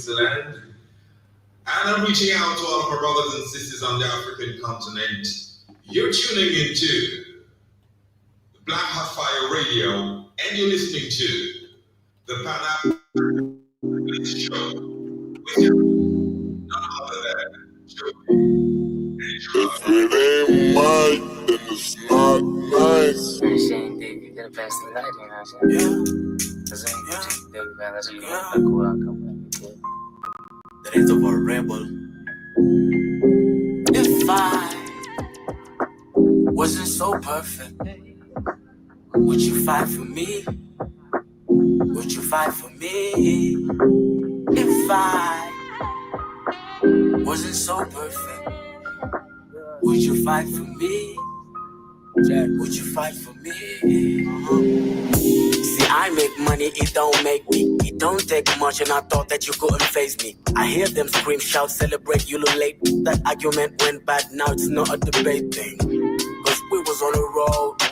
Switzerland. And I'm reaching out to all of our brothers and sisters on the African continent. You're tuning into Black Hot Fire Radio, and you're listening to the Pan African Show with you, none other than Joey. If it ain't Mike, then it's not nice. That is of a rebel. If I wasn't so perfect, would you fight for me? Would you fight for me? If I wasn't so perfect, would you fight for me? Would you fight for me? See, I make money, it don't make me. It don't take much, and I thought that you couldn't face me. I hear them scream, shout, celebrate, you look late. That argument went bad, now it's not a debate thing. Cause we was on a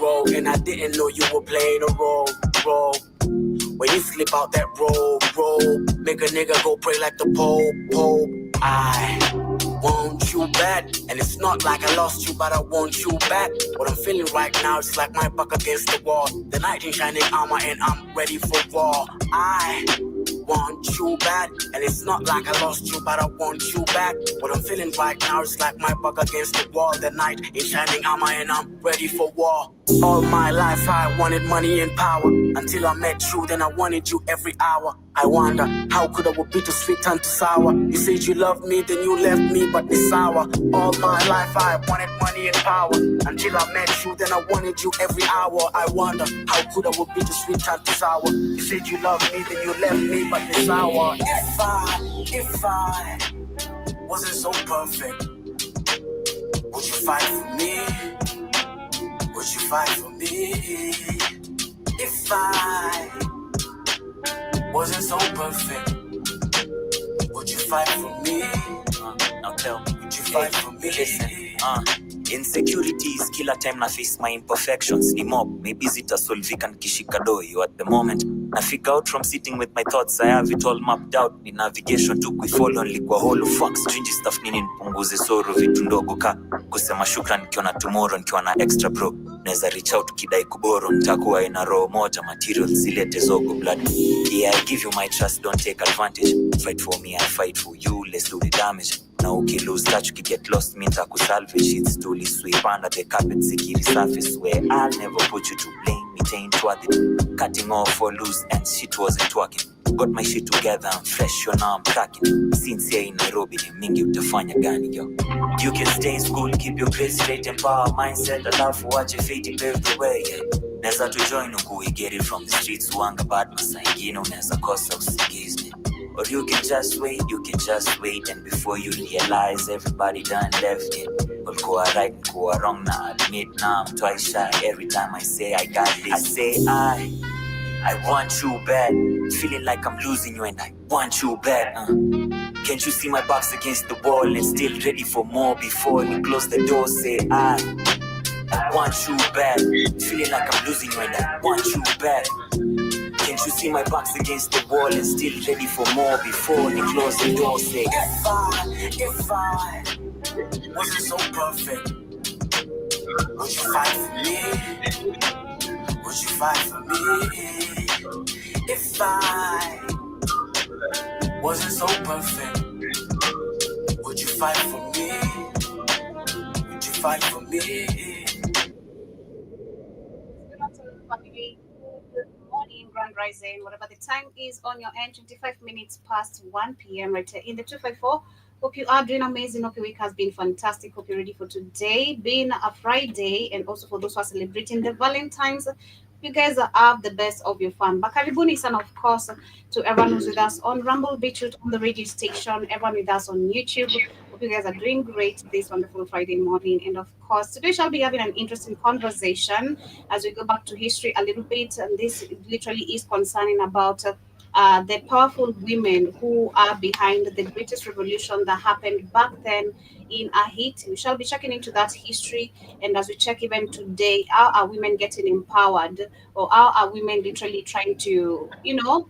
road, and I didn't know you were playing a role. When you slip out that road, make a nigga go pray like the Pope. I want you back, and it's not like I lost you, but I want you back. What I'm feeling right now, it's like my back against the wall. The knight in shining armor, and I'm ready for war. I want you back, and it's not like I lost you, but I want you back. What I'm feeling right now, it's like my back against the wall. The knight in shining armor, and I'm ready for war. All my life I wanted money and power, until I met you, then I wanted you every hour. I wonder, how could I be too sweet and too sour? You said you loved me, then you left me, but this hour. All my life I wanted money and power, until I met you, then I wanted you every hour. I wonder, how could I be too sweet and too sour? You said you loved me, then you left me, but this hour. If I wasn't so perfect, would you fight for me? Would you fight for me? If I wasn't so perfect, would you fight for me? Now tell me, would you fight for me? Listen, insecurities kila time na face my imperfections ni mob, maybe zitasolvika nikishika doyo. At the moment I figure out from sitting with my thoughts, I have it all mapped out. Ni navigation tu kuifollow, nilikuwa hollow fuck strange stuff nini nipunguze sorrow, vitu ndogo ka kusema shukran nikiona tomorrow, nikiwa na extra bro neza reach out kidai kuboro, nitakuwa ina roho moja, material silete zogo blood. Yeah, I give you my trust, don't take advantage. Fight for me, I fight for you, let's do the damage. Now okay, lose touch, you get lost, me nitakusalvage. It's totally sweep under the carpet, security surface where I'll never put you to blame. It ain't worth it, cutting off or loose ends, shit wasn't working. Got my shit together, I'm fresh, yo now I'm cracking. Since here in Nairobi, ni mingi utafanya gani yo. You can stay in school, keep your grades straight and power mindset. I love watch your fate pave the way, yeah. Neza to join uku we get it from the streets. Wanga bad masa ingine uneza kosa usigizni. Or you can just wait, and before you realize everybody done left it. Ulikuwa right, ulikuwa wrong, now admit now I'm twice shy. Every time I say I got this, I say I want you bad. Feeling like I'm losing you and I want you bad. Can't you see my back's against the wall and still ready for more before you close the door? Say I want you bad. Feeling like I'm losing you and I want you bad. Can't you see my back's against the wall and still ready for more before you close the door? Say if I wasn't so perfect, would you fight for me? Would you fight for me? If I wasn't so perfect, would you fight for me? Would you fight for me? Good afternoon, family. Good morning, Grand Rising. Whatever the time is on your end, 25 minutes past 1 p.m. right here in the 254. Hope you are doing amazing. Hope your week has been fantastic. Hope you're ready for today, being a Friday, and also for those who are celebrating the Valentine's. You guys have the best of your fun. Bakaribuni sana, of course, to everyone who's with us on Rumble Beachwood on the radio station, everyone with us on YouTube. Hope you guys are doing great this wonderful Friday morning. And of course, today shall be having an interesting conversation as we go back to history a little bit. And this literally is concerning about the powerful women who are behind the greatest revolution that happened back then in Haiti. We shall be checking into that history, and as we check even today, how are women getting empowered, or how are women literally trying to,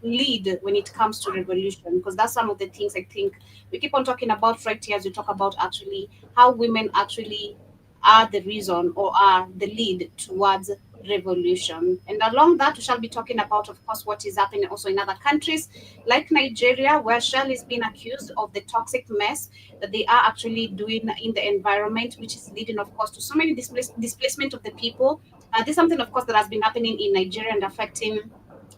lead when it comes to revolution? Because that's some of the things I think we keep on talking about right here as we talk about actually how women actually are the reason or are the lead towards revolution. And along that, we shall be talking about, of course, what is happening also in other countries like Nigeria, where Shell is being accused of the toxic mess that they are actually doing in the environment, which is leading, of course, to so many displacement of the people. This is something, of course, that has been happening in Nigeria and affecting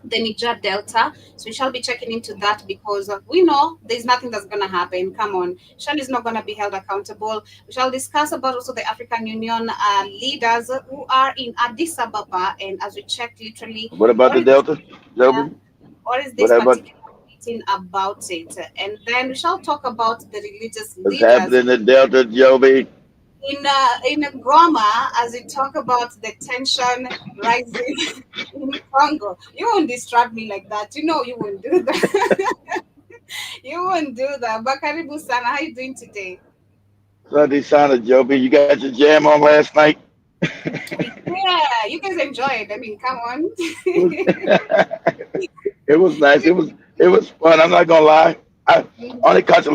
the Niger Delta. So we shall be checking into that because we know there's nothing that's going to happen. Come on. Shell is not going to be held accountable. We shall discuss about also the African Union leaders who are in Addis Ababa. And as we check literally, What about what the is this, Delta, uh, Joby? what is What this about particular meeting about it? And then we shall talk about the religious what's leaders happening in the Delta, Joby? in a Goma as we talk about the tension rising in Congo. You won't distract me like that. You know you won't do that. You won't do that. Bakaribu Sana, how you doing today? Sunday Sana, Joby. You got your jam on last night? Yeah, you guys enjoyed. I mean, come on. It was, it was nice. It was fun. I'm not gonna lie. I only caught a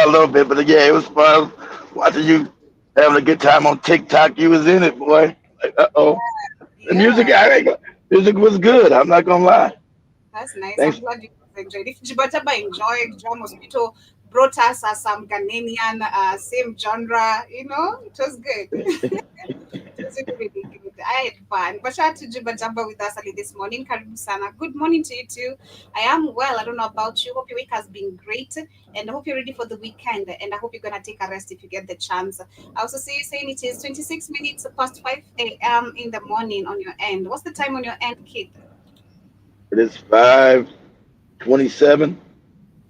little bit, but yeah, it was fun watching you having a good time on TikTok. You was in it, boy. Like, Yeah, the music, yeah. music was good. I'm not gonna lie. That's nice. I'm Thanks. glad you guys enjoyed. If Jibataba enjoyed, Joe Mosquito brought us some Ghanaian same genre, it was good. It was really, really good. I had fun. But shout out to Juba Jamba with us early this morning. Karibu Sana. Good morning to you too. I am well. I don't know about you. Hope your week has been great. And I hope you're ready for the weekend. And I hope you're going to take a rest if you get the chance. I also see you saying it is 26 minutes past 5 a.m. in the morning on your end. What's the time on your end, kid? It is 5:27.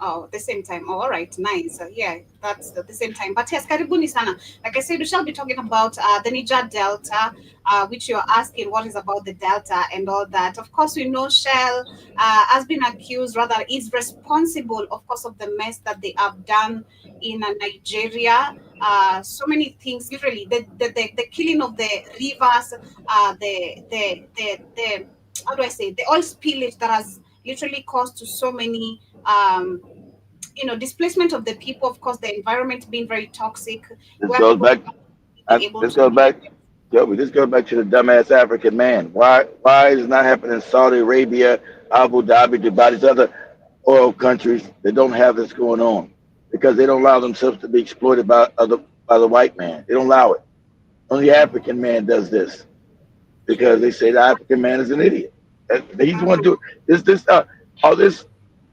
Oh, the same time. Oh, all right, nice. Yeah, that's the same time. But yes, karibuni sana. Like I said, we shall be talking about the Niger Delta, which you're asking what is about the Delta and all that. Of course, we know Shell has been accused, rather, is responsible, of course, of the mess that they have done in Nigeria. So many things, literally, the killing of the rivers, the how do I say, the oil spillage that has literally caused to so many displacement of the people, of course, the environment being very toxic, This where goes people back. be able This to goes live. back. Joby, this goes back to the dumbass African man. Why is it not happening in Saudi Arabia, Abu Dhabi, Dubai, these other oil countries that don't have this going on? Because they don't allow themselves to be exploited by the white man. They don't allow it. Only the African man does this because they say the African man is an idiot. He's the one Mhm. do this all this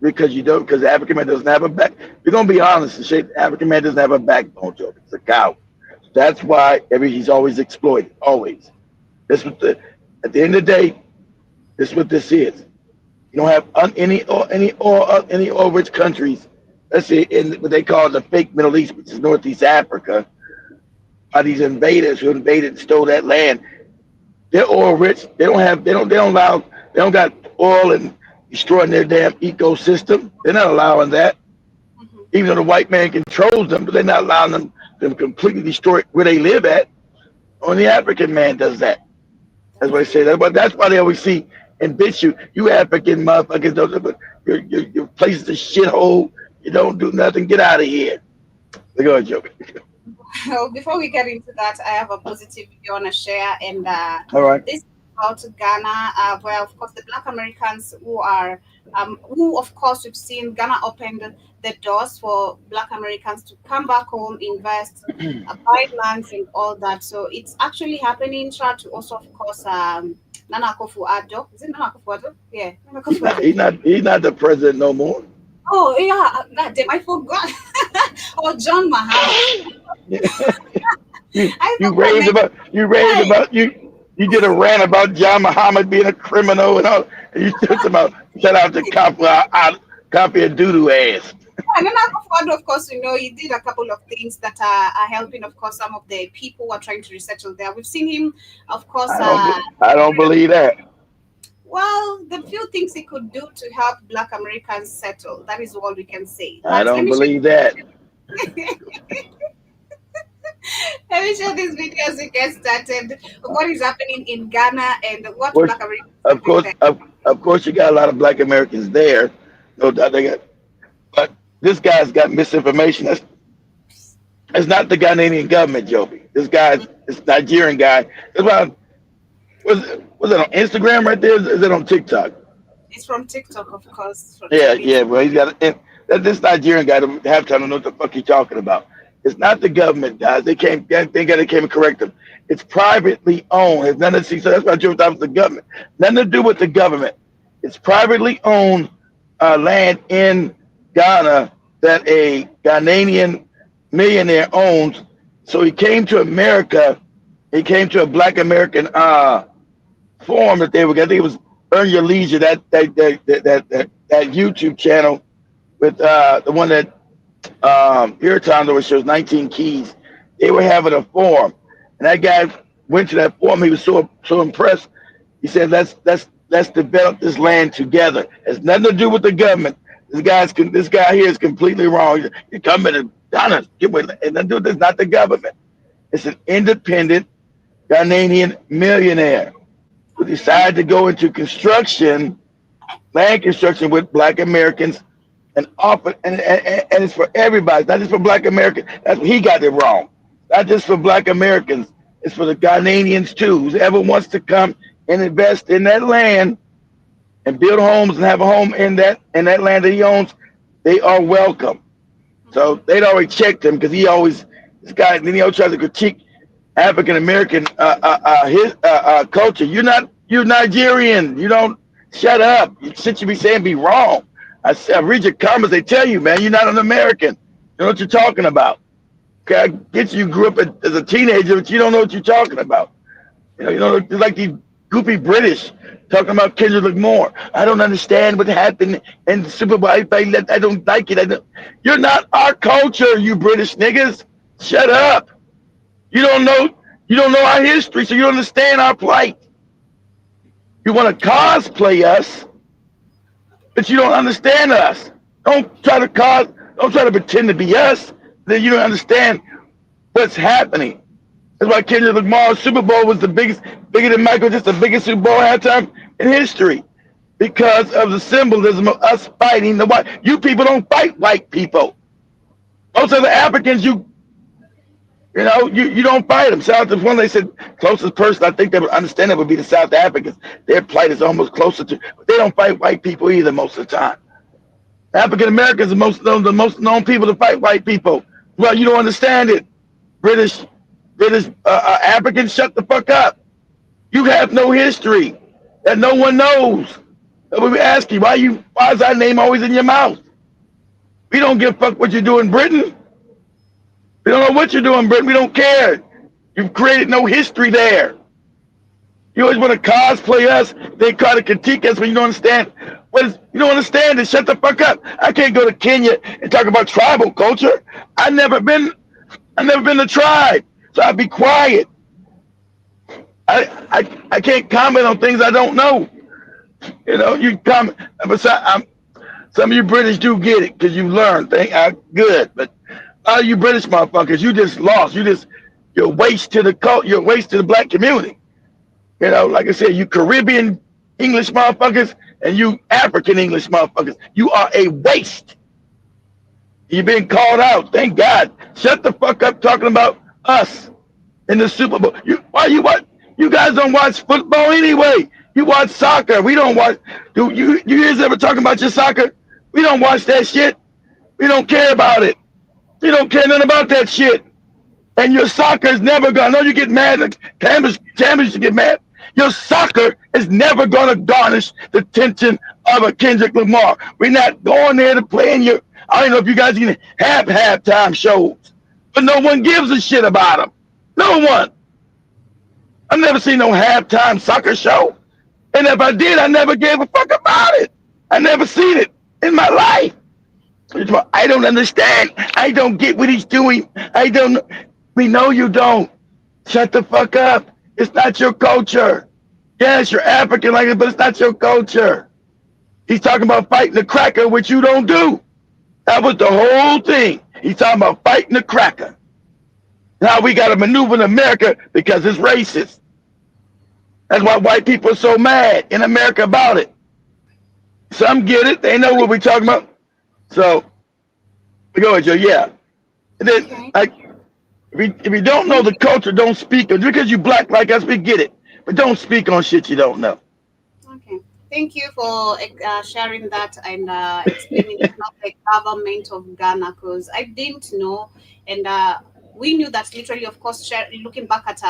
because you don't because the African man doesn't have a back. We're gonna be honest and shit. The African man doesn't have a backbone, Joe. It's a cow. That's why he's always exploited. Always. This what the at the end of the day, this is what this is. You don't have any oil rich countries. Let's see in what they call the fake Middle East, which is Northeast Africa, are these invaders who invaded and stole that land. They're oil rich. They don't allow they don't got oil and destroying their damn ecosystem. They're not allowing that. Mhm. Even though the white man controls them, but they're not allowing them to completely destroy where they live at. Only the African man does that. That's what I That's say. That's why they always see and bitch you African motherfuckers. Your place is a shithole. You don't do nothing. Get out of here. Look at Joe. Well, before we get into that, I have a positive video I want to share, and All right. this is about Ghana, where of course the Black Americans who of course we've seen Ghana opened the doors for Black Americans to come back home, invest, buy lands and all that. So it's actually happening. Try to also, of course, Nana Akufo-Addo. Is it Nana Akufo-Addo? Yeah, Nana He's not. Akufo-Addo. He's not the president no more. Oh yeah, God damn, I forgot. Oh, John Mahama. you I you forgot. raved Like, about you raved hey, about you did a rant about John Muhammad being a criminal and all. And you talked about shout out to copy of doodoo ass. and then Akufo-Addo, of course, he did a couple of things that are helping, of course, some of the people who are trying to resettle there. We've seen him, of course, I don't believe that. Well, the few things he could do to help Black Americans settle. That is all we can say. I But don't believe that. let me share this video as we get started. What is happening in Ghana and Of what course, Black Americans are of doing course, there. of course, you got a lot of Black Americans there. No doubt they got, but this guy's got misinformation. That's not the Ghanaian government, Joby. This guy's this Nigerian guy. That's why was it on Instagram right there? Is it on TikTok? It's from TikTok, of course, from Yeah, somebody. yeah. Well, he's got that. This Nigerian guy half time don't know what the fuck he's talking about. It's not the government, guys. They got to came and correct him. It's privately owned. It's nothing to see. So that's why Joe thought it was the government. Nothing to do with the government. It's privately owned land in Ghana that a Ghanaian millionaire owns. So he came to America. He came to a Black American forum that they were. I think it was Earn Your Leisure. That YouTube channel with the one that here time there shows 19 keys. They were having a forum, and that guy went to that forum. He was so impressed. He said, "Let's develop this land together. It's nothing to do with the government. This guy here is completely wrong. You're coming to Ghana, and nothing to do with this. Not the government. It's an independent Ghanaian millionaire who Okay. decided to go into construction, land construction with Black Americans and offer and it's for everybody, not just for Black Americans. That's he got it wrong. Not just for Black Americans, it's for the Ghanaians too. Whoever wants to come and invest in that land and build homes and have a home in that land that he owns, they are welcome. So Mhm. they'd already checked him because he always this guy then he always tries to critique African American his culture. You're Nigerian. You don't shut up. Shit you be saying be wrong. I read your comments. They tell you, man, you're not an American. You know what you're talking about. Okay, I get you grew up as a teenager, but you don't know what you're talking about. It's like these goofy British talking about Kendrick Lamar. I don't understand what happened in the Super Bowl. I don't like it. You're not our culture, you British niggas. Shut up. You don't know. You don't know our history, so you don't understand our plight. You want to cosplay us, but you don't understand us. Don't try to pretend to be us. Then you don't understand what's happening. That's why Kendrick Lamar's Super Bowl was bigger than Michael, just the biggest Super Bowl halftime in history, because of the symbolism of us fighting the white. You people don't fight white people. Most of the Africans, you don't fight them. South is one. They said closest person I think they would understand it would be the South Africans. Their plight is almost closer to. But they don't fight white people either most of the time. African Americans are the most known people to fight white people. Well, you don't understand it. British, Africans, shut the fuck up. You have no history that no one knows. And we ask you, why is our name always in your mouth? We don't give a fuck what you do in Britain. We don't know what you're doing in Britain. We don't care. You've created no history there. You always want to cosplay us. They try to critique us when you don't understand. You don't understand it. Shut the fuck up. I can't go to Kenya and talk about tribal culture. I've never been to tribe, so I'd be quiet. I can't comment on things I don't know. You comment. Besides, some of you British do get it because you learned. Good, but all you British motherfuckers, you just lost. You're waste to the cult. You're waste to the Black community. Like I said, you Caribbean English motherfuckers and you African English motherfuckers. You are a waste. You're being called out. Thank God. Shut the fuck up talking about us in the Super Bowl. You guys don't watch football anyway. You watch soccer. We don't watch. Do you guys ever talking about your soccer? We don't watch that shit. We don't care about it. We don't care nothing about that shit. And your soccer is never gonna. I know you get mad. Like Cameras, you get mad. Your soccer is never gonna garnish the attention of a Kendrick Lamar. We're not going there to play in your. I don't know if you guys even have halftime shows, but no one gives a shit about them. No one. I've never seen no halftime soccer show, and if I did, I never gave a fuck about it. I never seen it in my life. I don't understand. I don't get what he's doing. I don't. We know you don't. Shut the fuck up. It's not your culture. Yes, you're African like it, but it's not your culture. He's talking about fighting the cracker, which you don't do. That was the whole thing. He's talking about fighting the cracker. Now we got to maneuver in America because it's racist. That's why white people are so mad in America about it. Some get it. They know what we're talking about. So, go ahead, Joe. Yeah. And then, Okay. like, if you don't know the culture, don't speak. Just because you black like us, we get it. But don't speak on shit you don't know. Okay. Thank you for sharing that and explaining about the government of Ghana because I didn't know. And we knew that literally, of course, looking back at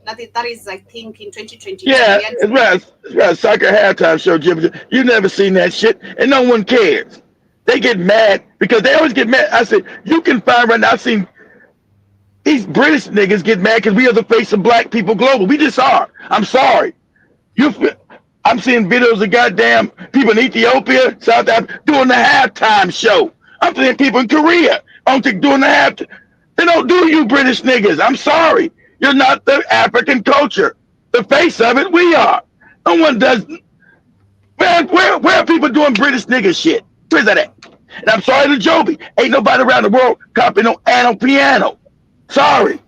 that is, I think, in 2022. Yeah, We had, it's right. Soccer halftime show, Jimmy. You never seen that shit, and no one cares. They get mad because they always get mad. I said, you can find right now. I've seen these British niggas get mad because we are the face of black people global. We just are. I'm sorry. You, I'm seeing videos of goddamn people in Ethiopia, South Africa doing the halftime show. I'm seeing people in Korea doing the halftime. They don't do you British niggas. I'm sorry. You're not the African culture. The face of it, we are. No one does. Where are people doing British nigga shit? Where's that at? And I'm sorry to Joby. Ain't nobody around the world copying no Anno piano. Sorry.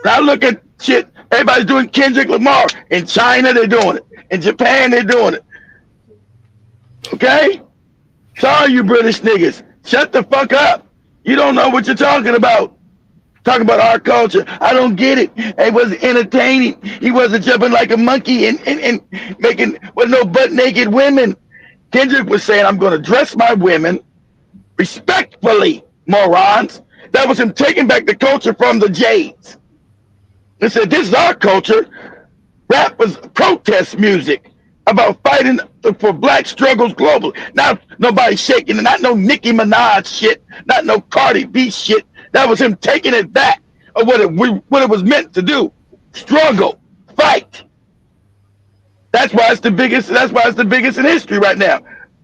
Now look at shit. Everybody's doing Kendrick Lamar. In China, they're doing it. In Japan, they're doing it. Okay? Sorry, you British niggas. Shut the fuck up. You don't know what you're talking about. Talking about our culture. I don't get it. It wasn't entertaining. He wasn't jumping like a monkey and making with no butt naked women. Kendrick was saying, I'm going to dress my women respectfully, morons. That was him taking back the culture from the J's. They said, this is our culture. Rap was protest music about fighting for black struggles globally. Not nobody shaking, not no Nicki Minaj shit, not no Cardi B shit. That was him taking it back of what it was meant to do. Struggle, fight. That's why it's the biggest. That's why it's the biggest in history right now.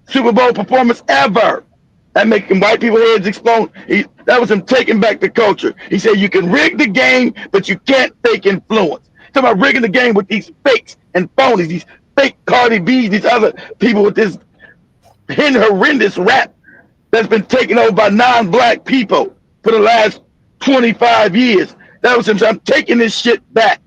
Super Bowl performance ever. That making white people heads explode. That was him taking back the culture. He said you can rig the game, but you can't fake influence. Talking about rigging the game with these fakes and phonies, these fake Cardi B's, these other people with this horrendous rap that's been taken over by non-black people for the last 25 years. That was him saying, I'm taking this shit back.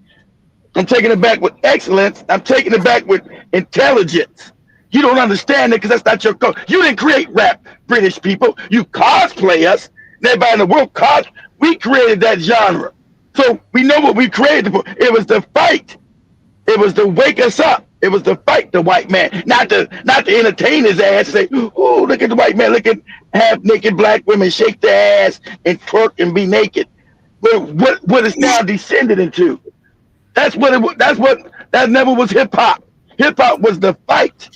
I'm taking it back with excellence. I'm taking it back with intelligence. You don't understand it because that's not your culture. You didn't create rap, British people. You cosplay us. And everybody in the world we created that genre. So we know what we created for. It was the fight. It was to wake us up. It was to fight the white man, not to entertain his ass and say, "Oh, look at the white man! Look at half-naked black women shake their ass and twerk and be naked." What it's now descended into? That's what it. That never was hip hop. Hip hop was the fight,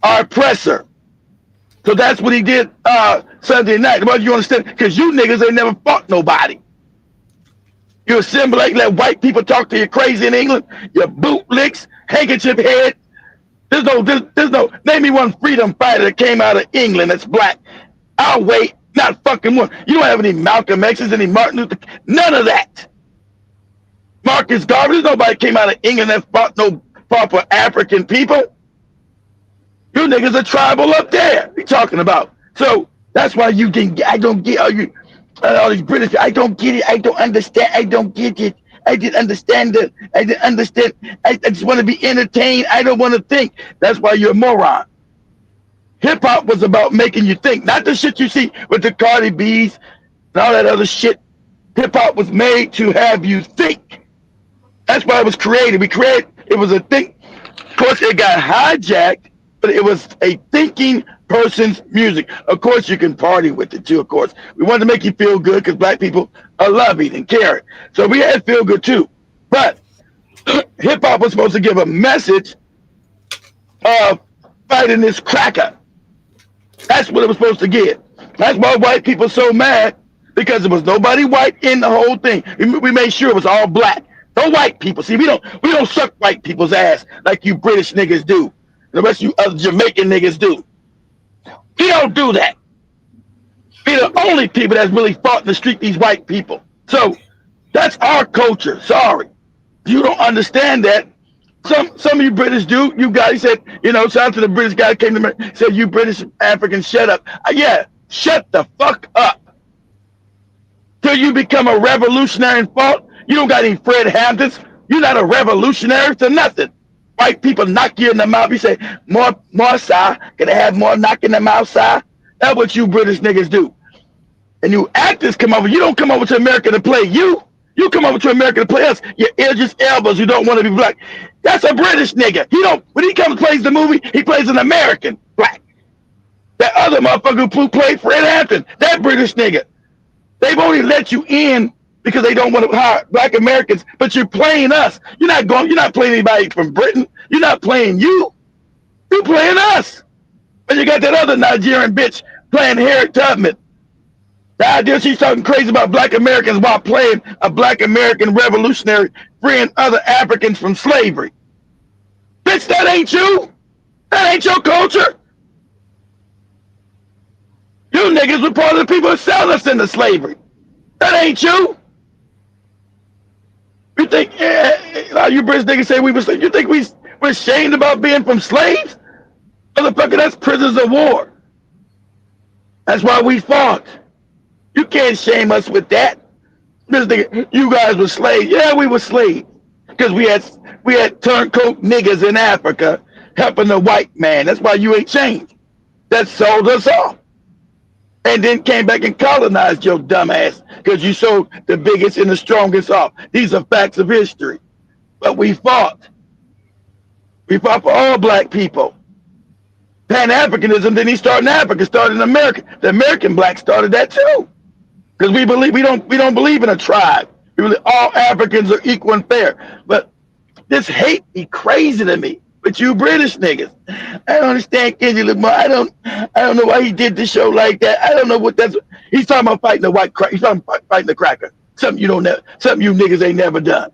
our oppressor. So that's what he did Sunday night. But you understand? Because you niggas ain't never fought nobody. You assimilate, let white people talk to you crazy in England. You bootlicks, handkerchief head. There's no. Name me one freedom fighter that came out of England that's black. I'll wait. Not fucking one. You don't have any Malcolm X's, any Martin Luther. None of that. Marcus Garvey. There's nobody came out of England that fought for African people. You niggas are tribal up there. What are you talking about? So that's why you didn't. I don't get all these British. I don't get it. I don't understand. I don't get it. I didn't understand it. I didn't understand. I just want to be entertained. I don't want to think. That's why you're a moron. Hip hop was about making you think, not the shit you see with the Cardi B's and all that other shit. Hip hop was made to have you think. That's why it was created. It was a think. Of course, it got hijacked, but it was a thinking person's music. Of course, you can party with it too, of course. We wanted to make you feel good because black people are loving and caring. So we had feel good too. But hip hop was supposed to give a message of fighting this cracker. That's what it was supposed to give. That's why white people so mad, because there was nobody white in the whole thing. We made sure it was all black. No white people. See, we don't suck white people's ass like you British niggas do. The rest of you other Jamaican niggas do. We don't do that. We're the only people that's really fought in the street, these white people. So that's our culture. Sorry. You don't understand that. Some of you British do. You guys said, shout out to the British guy who came to me, said, you British Africans, shut up. Yeah, shut the fuck up. Till you become a revolutionary in fault. You don't got any Fred Hamptons. You're not a revolutionary to nothing. White people knock you in the mouth. You say, more sir. Can I have more knock in the mouth, sir? That's what you British niggas do. And you actors come over. You don't come over to America to play you. You come over to America to play us. You Idris Elbas who don't want to be black. That's a British nigga. When he comes and plays the movie, he plays an American black. That other motherfucker who played Fred Hampton, that British nigga. They've only let you in because they don't want to hire black Americans, but you're playing us. You're not playing anybody from Britain. You're not playing you. You're playing us. But you got that other Nigerian bitch playing Harriet Tubman. The idea she's talking crazy about black Americans while playing a black American revolutionary freeing other Africans from slavery. Bitch, that ain't you. That ain't your culture. You niggas were part of the people who selling us into slavery. That ain't you. You think, you British niggas say we were slaves. You think we're ashamed about being from slaves? Motherfucker, that's prisoners of war. That's why we fought. You can't shame us with that. You guys were slaves. Yeah, we were slaves. Because we had turncoat niggas in Africa helping the white man. That's why you ain't changed. That sold us off. And then came back and colonized your dumb ass because you sold the biggest and the strongest off. These are facts of history. But we fought. We fought for all black people. Pan-Africanism didn't start in Africa, started in America. The American blacks started that too. Because we don't believe in a tribe. We believe all Africans are equal and fair. But this hate be crazy to me. But you British niggas, I don't understand Kendrick Lamar. I don't know why he did the show like that. I don't know what that's. He's talking about fighting the white cracker. He's talking about fighting the cracker. Something you niggas ain't never done.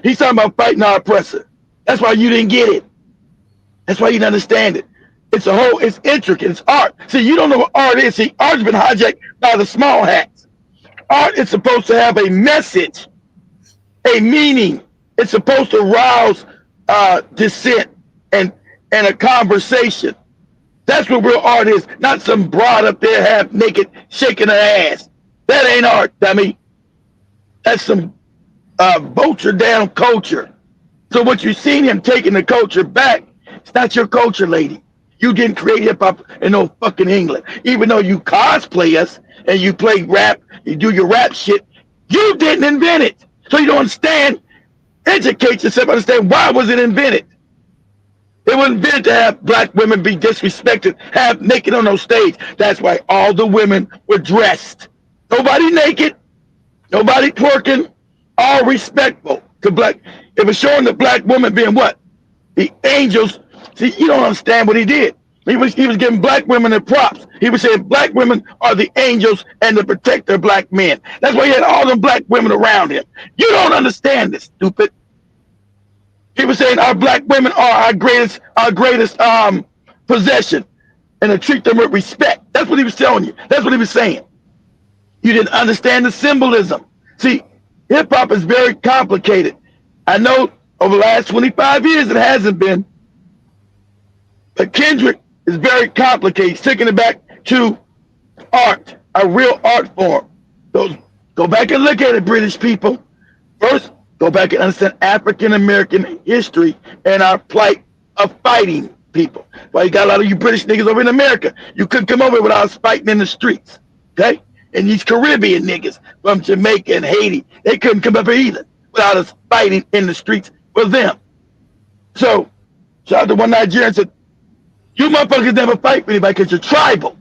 He's talking about fighting our oppressor. That's why you didn't get it. That's why you didn't understand it. It's intricate. It's art. See, you don't know what art is. See, art's been hijacked by the small hats. Art is supposed to have a message, a meaning. It's supposed to rouse dissent and a conversation. That's what real art is, not some broad up there half naked shaking her ass. That ain't art, dummy. That's some vulture down culture. So what you seen him taking the culture back, it's not your culture, lady. You didn't create hip hop in no fucking England. Even though you cosplay us and you play rap, you do your rap shit, you didn't invent it. So you don't understand. Educate yourself, understand why was it invented. It was invented to have black women be disrespected, have naked on those stage. That's why all the women were dressed. Nobody naked, nobody twerking, all respectful to black. It was showing the black woman being what? The angels. See, you don't understand what he did. He was giving black women the props. He was saying black women are the angels and to protect their black men. That's why he had all them black women around him. You don't understand this, stupid. He was saying our black women are our greatest possession, and to treat them with respect. That's what he was telling you. That's what he was saying. You didn't understand the symbolism. See, hip hop is very complicated. I know over the last 25 years it hasn't been, but Kendrick is very complicated. He's taking it back to art, a real art form. Go back and look at it, British people. First, go back and understand African American history and our plight of fighting people. Well, you got a lot of you British niggas over in America. You couldn't come over without us fighting in the streets, okay? And these Caribbean niggas from Jamaica and Haiti, they couldn't come up here either without us fighting in the streets with them. So, shout out to one Nigerian said, you motherfuckers never fight for anybody because you're tribal.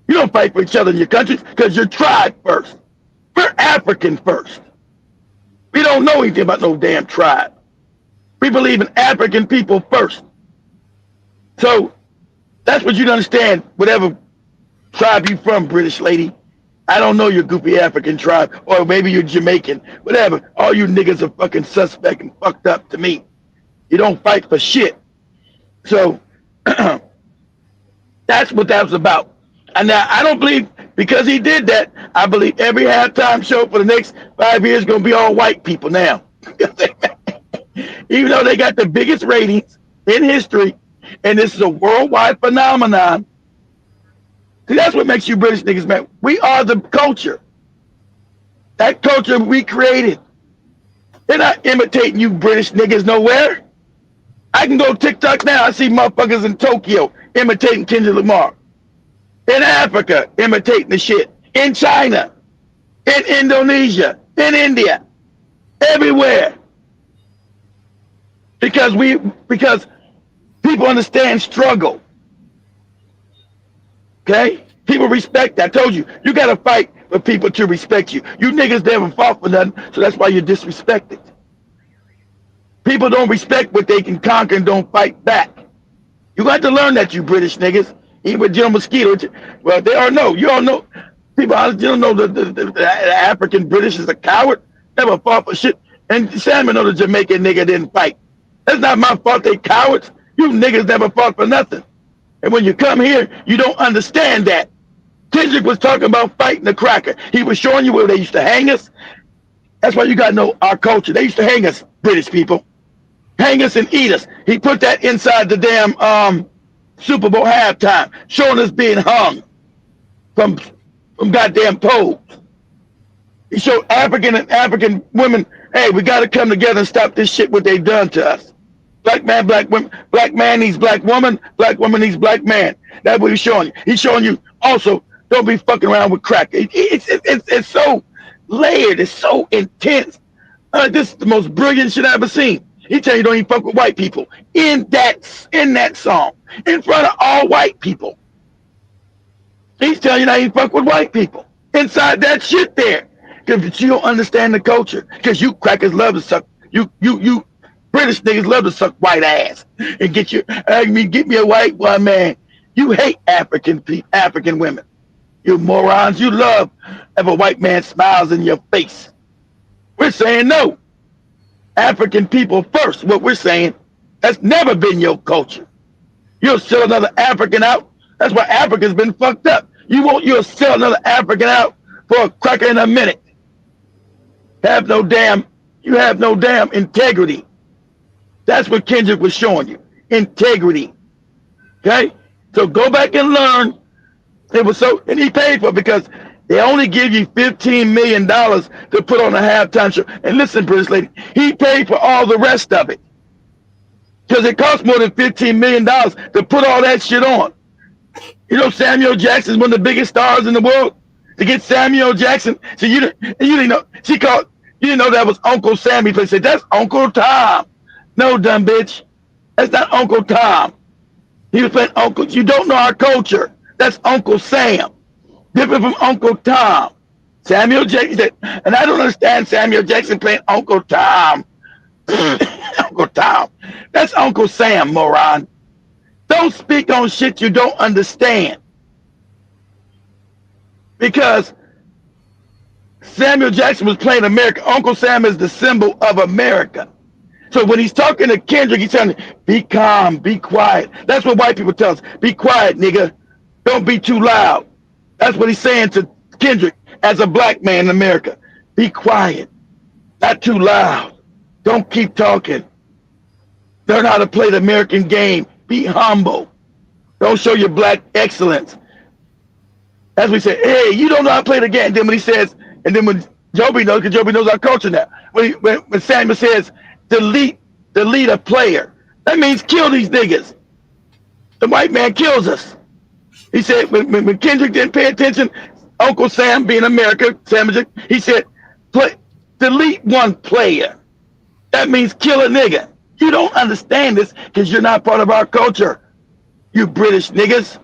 You don't fight for each other in your countries because you're tribe first. We're African first. We don't know anything about no damn tribe. We believe in African people first. So that's what you understand, whatever tribe you from, British lady. I don't know your goofy African tribe, or maybe you're Jamaican, whatever. All you niggas are fucking suspect and fucked up to me. You don't fight for shit. So that's what that was about. And now I don't believe, because he did that, I believe every halftime show for the next 5 years is going to be all white people now. even though they got the biggest ratings in history, and this is a worldwide phenomenon. See, that's what makes you British niggas, man. We are the culture. That culture we created. They're not imitating you British niggas nowhere. I can go TikTok now. I see motherfuckers in Tokyo imitating Kendrick Lamar. In Africa, imitating the shit. In China, in Indonesia, in India, everywhere. Because people understand struggle. Okay? People respect that. I told you, you gotta fight for people to respect you. You niggas never fought for nothing, so that's why you're disrespected. People don't respect what they can conquer and don't fight back. You got to learn that, you British niggas. Even with General Mosquito, well, they all know. You all know. People, you don't know the African British is a coward. Never fought for shit. And Salmon know the Jamaican nigga didn't fight. That's not my fault. They cowards. You niggas never fought for nothing. And when you come here, you don't understand that. Kendrick was talking about fighting the cracker. He was showing you where they used to hang us. That's why you got to know our culture. They used to hang us, British people. Hang us and eat us. He put that inside the damn Super Bowl halftime, showing us being hung from goddamn poles. He showed African women, hey, we got to come together and stop this shit what they've done to us. Black man, black women, black man needs black woman needs black man. That's what he's showing you. He's showing you also, don't be fucking around with crack. It's so layered. It's so intense. This is the most brilliant shit I've ever seen. He tell you don't even fuck with white people in that song, in front of all white people. He's telling you not even fuck with white people inside that shit there, because you don't understand the culture. Because you crackers love to suck. You British niggas love to suck white ass and get me a white one, man. You hate African women. You morons. You love if a white man smiles in your face. We're saying no. African people first. What we're saying, that's never been your culture. You'll sell another African out. That's why Africa's been fucked up. You'll sell another African out for a cracker in a minute. You have no damn integrity. That's what Kendrick was showing you. Integrity. Okay? So go back and learn. And he paid for it because they only give you $15 million to put on a halftime show. And listen, British lady, he paid for all the rest of it. Because it costs more than $15 million to put all that shit on. You know Samuel Jackson is one of the biggest stars in the world? To get Samuel Jackson, so you didn't know, you didn't know that was Uncle Sam. He said, that's Uncle Tom. No, dumb bitch. That's not Uncle Tom. He was playing Uncle. You don't know our culture. That's Uncle Sam. Different from Uncle Tom. Samuel Jackson. And I don't understand Samuel Jackson playing Uncle Tom. Uncle Tom. That's Uncle Sam, moron. Don't speak on shit you don't understand. Because Samuel Jackson was playing America. Uncle Sam is the symbol of America. So when he's talking to Kendrick, he's telling him, be calm, be quiet. That's what white people tell us. Be quiet, nigga. Don't be too loud. That's what he's saying to Kendrick as a black man in America. Be quiet. Not too loud. Don't keep talking. Learn how to play the American game. Be humble. Don't show your black excellence. As we say, hey, you don't know how to play the game. Then when he says, and then when Joby knows, because Joby knows our culture now. When Samuel says, delete a player, that means kill these niggas. The white man kills us. He said, when Kendrick didn't pay attention, Uncle Sam, being America, he said, delete one player. That means kill a nigga. You don't understand this because you're not part of our culture. You British niggas.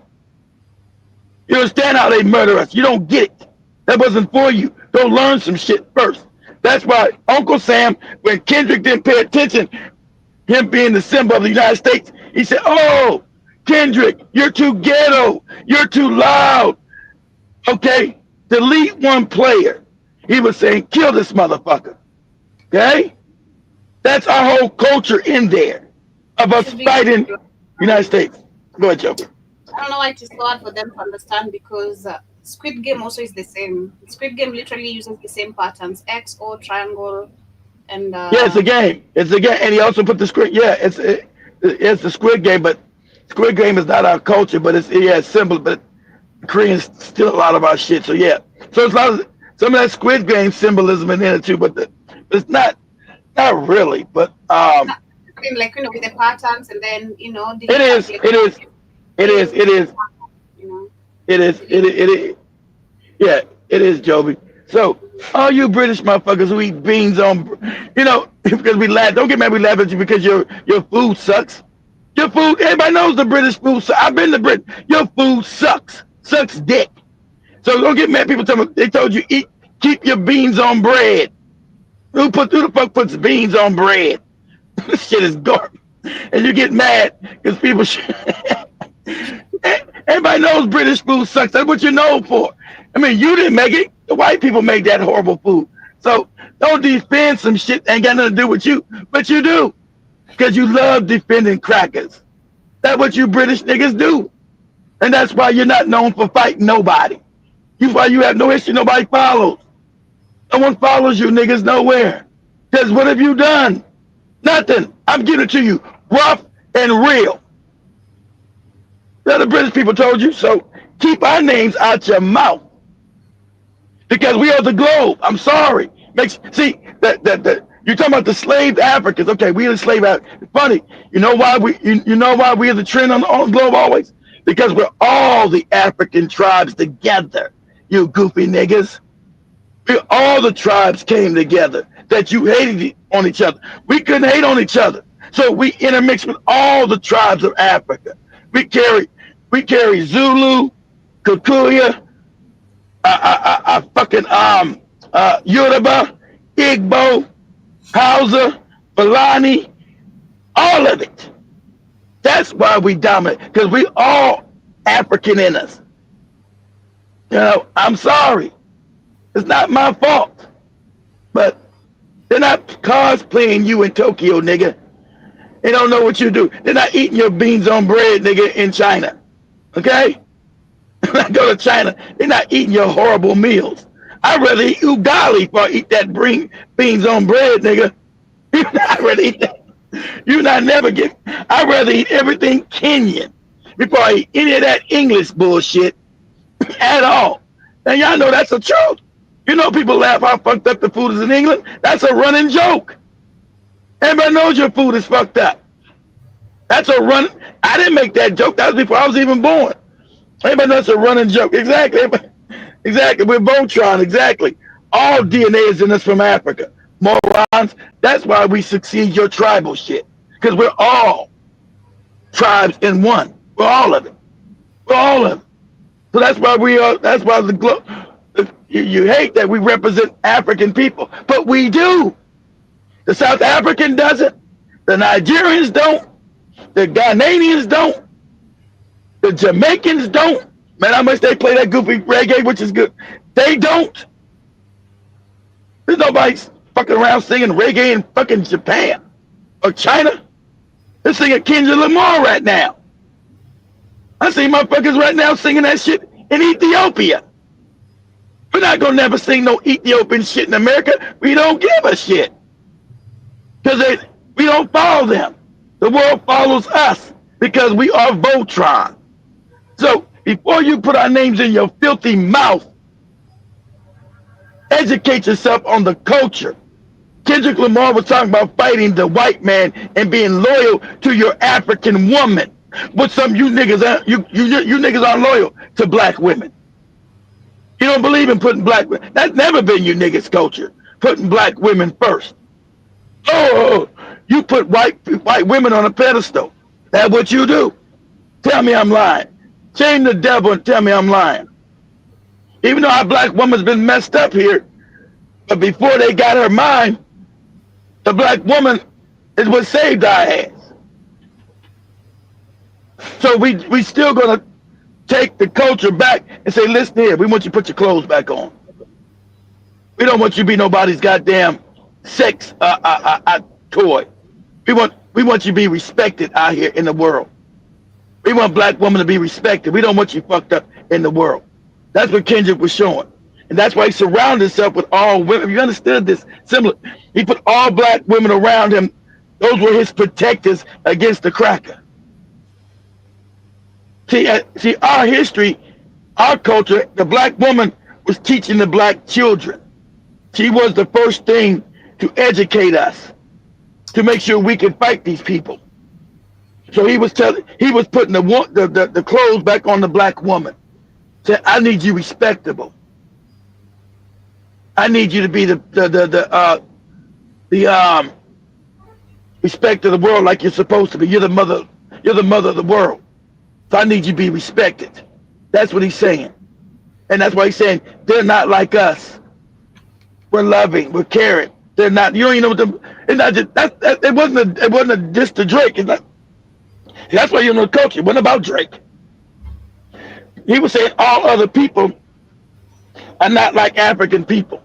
You understand how they murder us. You don't get it. That wasn't for you. Go learn some shit first. That's why Uncle Sam, when Kendrick didn't pay attention, him being the symbol of the United States, he said, oh, Kendrick, you're too ghetto. You're too loud. Okay? Delete one player. He was saying, kill this motherfucker. Okay? That's our whole culture in there of us fighting the United States. Go ahead, Joker. I don't know why it is so hard for them to understand because Squid Game also is the same. Squid Game literally uses the same patterns: XO, triangle, And Yeah, it's a game. It's a game, and he also put the squid. Yeah, it's the Squid Game, but Squid Game is not our culture, but it's simple. But Koreans steal a lot of our shit. So yeah, so it's a lot of some of that Squid Game symbolism in there too, but it's not really. But I mean, like, with the patterns, and then, do it you have is, like it is, it is, things, it is, you know? it is, it is. Yeah, it is, Joby. So all you British motherfuckers who eat beans on, because we laugh. Don't get mad. We laugh at you because your food sucks. Your food. Everybody knows the British food. I've been to Britain. Your food sucks dick. So don't get mad. People tell me they told you keep your beans on bread. Who the fuck puts beans on bread? This shit is garbage. And you get mad because people. Everybody knows British food sucks. That's what you're known for. I mean, you didn't make it. The white people made that horrible food. So don't defend some shit that ain't got nothing to do with you, but you do because you love defending crackers. That's what you British niggas do, and that's why you're not known for fighting nobody. Why you have no history. Nobody follows. No one follows you niggas nowhere. Because what have you done? Nothing. I'm giving it to you, rough and real. The other British people told you, so keep our names out your mouth. Because we are the globe. I'm sorry. See, that you're talking about the slave Africans. Okay, we are the slave Africans. It's funny. You know why we are the trend on the globe always? Because we're all the African tribes together. You goofy niggas. All the tribes came together that you hated on each other. We couldn't hate on each other. So we intermixed with all the tribes of Africa. We carry Zulu, Kikuyu, fucking Yoruba, Igbo, Hausa, Fulani, all of it. That's why we dominate, because we all African in us. I'm sorry. It's not my fault. But they're not cosplaying you in Tokyo, nigga. They don't know what you do. They're not eating your beans on bread, nigga, in China. Okay? When I go to China, they're not eating your horrible meals. I'd rather eat ugali before I eat that beans on bread, nigga. I'd rather eat that. I'd rather eat everything Kenyan before I eat any of that English bullshit at all. And y'all know that's the truth. People laugh how fucked up the food is in England. That's a running joke. Everybody knows your food is fucked up. That's a run. I didn't make that joke. That was before I was even born. Everybody knows it's a running joke. Exactly. Exactly. We're Voltron. Exactly. All DNA is in us from Africa. Morons. That's why we succeed your tribal shit. Because we're all tribes in one. We're all of it. We're all of it. So that's why that's why the globe. You hate that we represent African people, but we do. The South African doesn't. The Nigerians don't. The Ghanaians don't. The Jamaicans don't. Man, how much they play that goofy reggae, which is good. They don't. There's nobody fucking around singing reggae in fucking Japan or China. They're singing Kendrick Lamar right now. I see motherfuckers right now singing that shit in Ethiopia. We're not gonna never sing no Ethiopian shit in America. We don't give a shit. Because we don't follow them. The world follows us because we are Voltron. So before you put our names in your filthy mouth, educate yourself on the culture. Kendrick Lamar was talking about fighting the white man and being loyal to your African woman. But some you niggas, you niggas aren't loyal to black women. You don't believe in putting black women. That's never been you niggas' culture. Putting black women first. Oh, you put white women on a pedestal. That's what you do. Tell me I'm lying. Shame the devil and tell me I'm lying. Even though our black woman's been messed up here, but before they got her mind, the black woman is what saved our ass. So we still gonna take the culture back and say, listen here, we want you to put your clothes back on. We don't want you to be nobody's goddamn sex toy. We want you to be respected out here in the world. We want black women to be respected. We don't want you fucked up in the world. That's what Kendrick was showing. And that's why he surrounded himself with all women. You understood this? Similar. He put all black women around him. Those were his protectors against the cracker. See, our history, our culture, the black woman was teaching the black children. She was the first thing to educate us, to make sure we could fight these people. So he was putting the clothes back on the black woman. Said, I need you respectable. I need you to be the respect of the world like you're supposed to be. You're the mother of the world. So I need you to be respected. That's what he's saying. And that's why he's saying they're not like us. We're loving, we're caring. They're not. You don't even know what them. It's not just it wasn't a diss to Drake. It's not. That's why you know the culture. It wasn't about Drake. He was saying all other people are not like African people.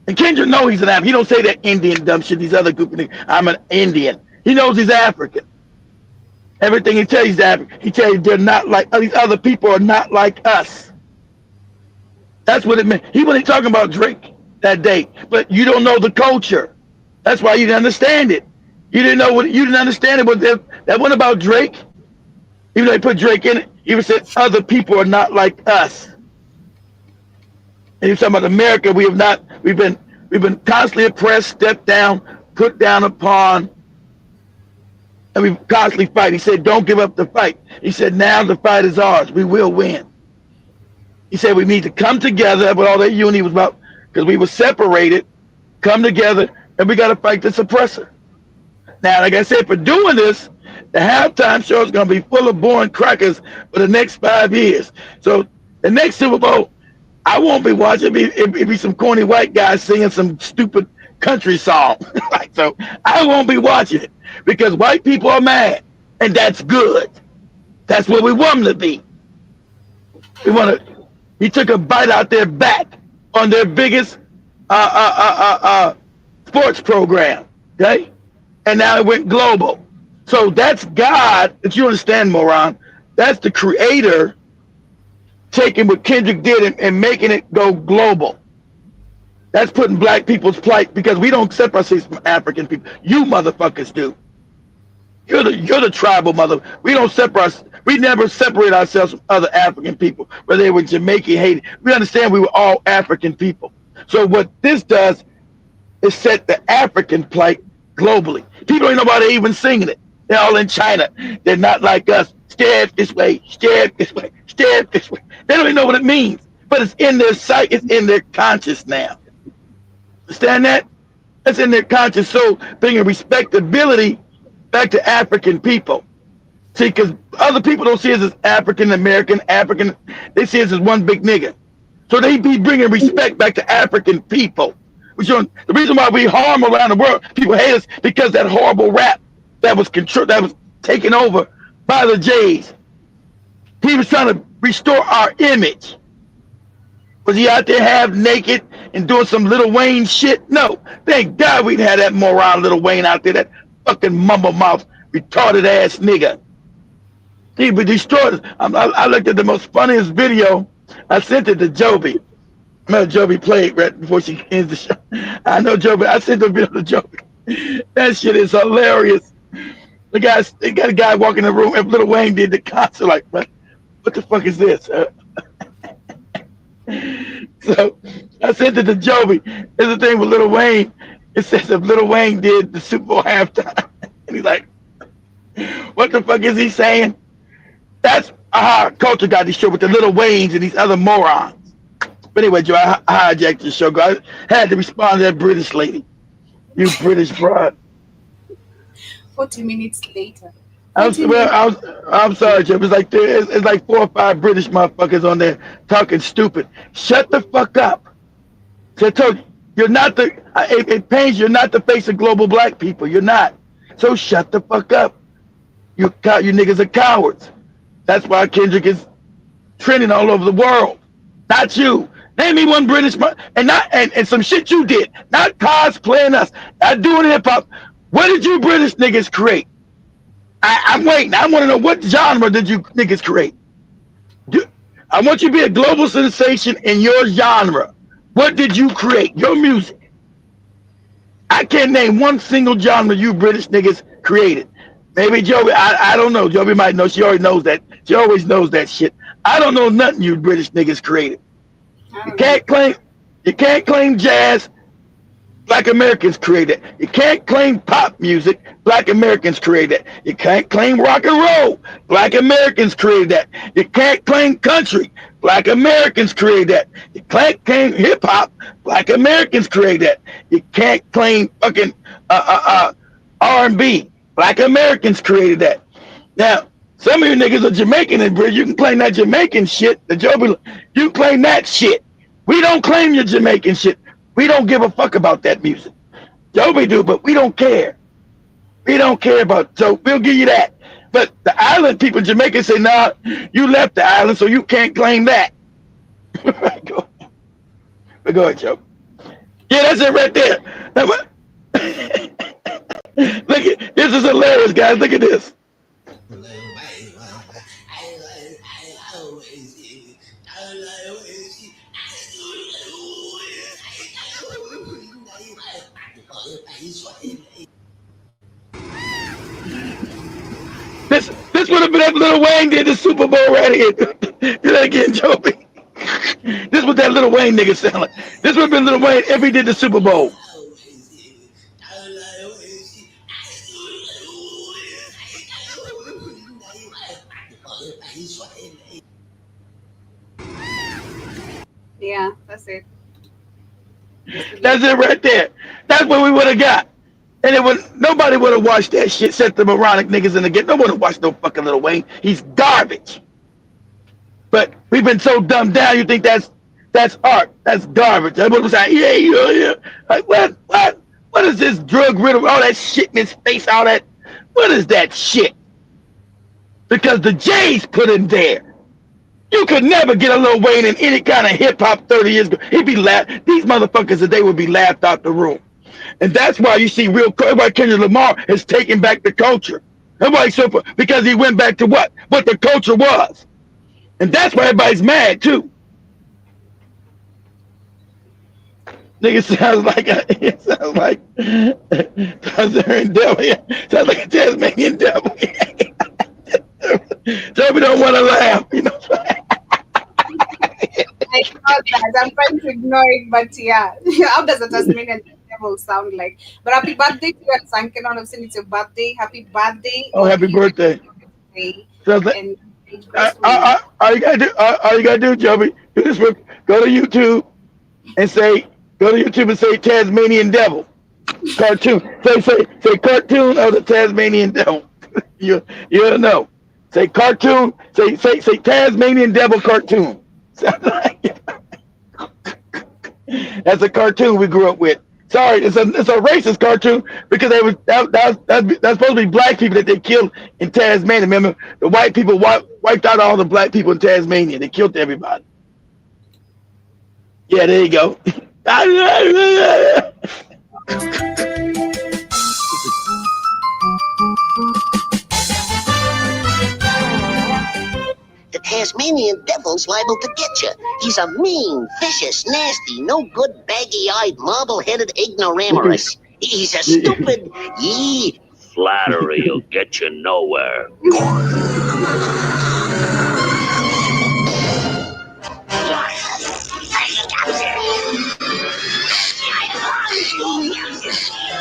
And Kendrick knows he's an African. He don't say that Indian dumb shit. These other goofy niggas. I'm an Indian. He knows he's African. Everything he tells you is African. He tells you they're not like these other people are not like us. That's what it meant. He wasn't talking about Drake that day, but you don't know the culture. That's why you didn't understand it. You didn't understand it. But that wasn't about Drake. Even though they put Drake in it, he said other people are not like us. And he was talking about America. We've been constantly oppressed, stepped down, put down upon, and we constantly fight. He said, don't give up the fight. He said, now the fight is ours. We will win. He said we need to come together. What all that unity was about, because we were separated, come together, and we got to fight the suppressor. Now, like I said, for doing this, the halftime show is going to be full of boring crackers for the next 5 years. So the next Super Bowl, I won't be watching. It'd be some corny white guys singing some stupid country song. So I won't be watching it because white people are mad, and that's good. That's what we want them to be. He took a bite out their back on their biggest sports program, okay? And now it went global. So that's God, if you understand, moron. That's the creator taking what Kendrick did and making it go global. That's putting black people's plight, because we don't separate ourselves from African people. You motherfuckers do. You're the tribal mother. We don't separate. We never separate ourselves from other African people, whether they were Jamaican, Haiti. We understand we were all African people. So what this does is set the African plight globally. People don't know why they're even singing it. They're all in China. They're not like us. Stab this way, stab this way, stab this way. They don't even know what it means, but it's in their sight. It's in their conscious now. Understand that? That's in their conscious. So bringing respectability back to African people. See, because other people don't see us as African American, they see us as one big nigga. So they be bringing respect back to African people. The reason why we harm around the world, people hate us, because that horrible rap that was taken over by the Jays. He was trying to restore our image. Was he out there half naked and doing some Lil Wayne shit? No. Thank God we'd had that moron Lil Wayne out there, that fucking mumble mouth, retarded ass nigga. He would destroy us. I looked at the most funniest video. I sent it to Joby. I know Joby played right before she ends the show. I know Joby. I sent the video to Joby. That shit is hilarious. They got a guy walking in the room, and Lil Wayne did the concert, like, what the fuck is this? So I sent it to Joby. There's a thing with Lil Wayne. It says if Lil Wayne did the Super Bowl halftime, and he's like, what the fuck is he saying? That's how our culture got this show with the Lil Waynes and these other morons. But anyway, Joe, I hijacked the show. I had to respond to that British lady. You British broad. 40 minutes later. I'm sorry, Joe. It's like 4 or 5 British motherfuckers on there talking stupid. Shut the fuck up. So I told you, you're not it pains you're not the face of global black people. You're not. So shut the fuck up. You niggas are cowards. That's why Kendrick is trending all over the world. Not you. Name me one British and some shit you did. Not cosplaying us. Not doing hip hop. What did you British niggas create? I'm waiting. I want to know, what genre did you niggas create? I want you to be a global sensation in your genre. What did you create? Your music. I can't name one single genre you British niggas created. Maybe Joey, I don't know. Joey might know. She already knows that. She always knows that shit. I don't know nothing you British niggas created. You can't claim jazz. Black Americans created it. You can't claim pop music. Black Americans created it. You can't claim rock and roll. Black Americans created that. You can't claim country. Black Americans created that. You can't claim hip hop. Black Americans created that. You can't claim fucking R&B. Black Americans created that. Now, some of you niggas are Jamaican and British. You can claim that Jamaican shit. The Joby, you claim that shit. We don't claim your Jamaican shit. We don't give a fuck about that music. Joby do, but we don't care. We don't care about, so we'll give you that. But the island people in Jamaica say, nah, you left the island, so you can't claim that. Go ahead, Joe. Yeah, that's it right there. Look at this is hilarious, guys. Look at this. This would have been that Lil Wayne did the Super Bowl right here. Do that again, Joby. This was that Lil Wayne nigga sound like. This would have been Lil Wayne if he did the Super Bowl. Yeah, that's it. That's it right there. That's what we would have got. And it would nobody would have watched that shit, set the moronic niggas in the game. Nobody would have watched no fucking Lil Wayne. He's garbage. But we've been so dumbed down, you think that's art. That's garbage. Everybody was like, yeah. Like, what is this drug riddle? All that shit in his face, all that. What is that shit? Because the J's put in there. You could never get a Lil Wayne in any kind of hip hop 30 years ago. He'd be laughed. These motherfuckers today would be laughed out the room. And that's why you see everybody Kendrick Lamar is taking back the culture. Everybody's super because he went back to what the culture was. And that's why everybody's mad too. Nigga sounds like Tasmanian devil. Sounds like a Tasmanian devil. Toby don't want to laugh, you know. I know that. I'm trying to ignore it, but yeah. How does a Tasmanian devil sound like? But happy birthday to you and Sanken. I've seen it's your birthday. Happy birthday. Oh, happy birthday. Sounds like, and all you gotta do, Joby, do this. Go to YouTube and say Tasmanian devil cartoon. Say cartoon of the Tasmanian devil. You'll know. Say cartoon. Say Tasmanian devil cartoon. That's a cartoon we grew up with. Sorry, it's a racist cartoon because that's supposed to be black people that they killed in Tasmania. Remember, the white people wiped out all the black people in Tasmania. They killed everybody. Yeah, there you go. The Tasmanian devil's liable to get you. He's a mean, vicious, nasty, no good, baggy-eyed, marble-headed ignoramus. He's a stupid, flattery'll get you nowhere.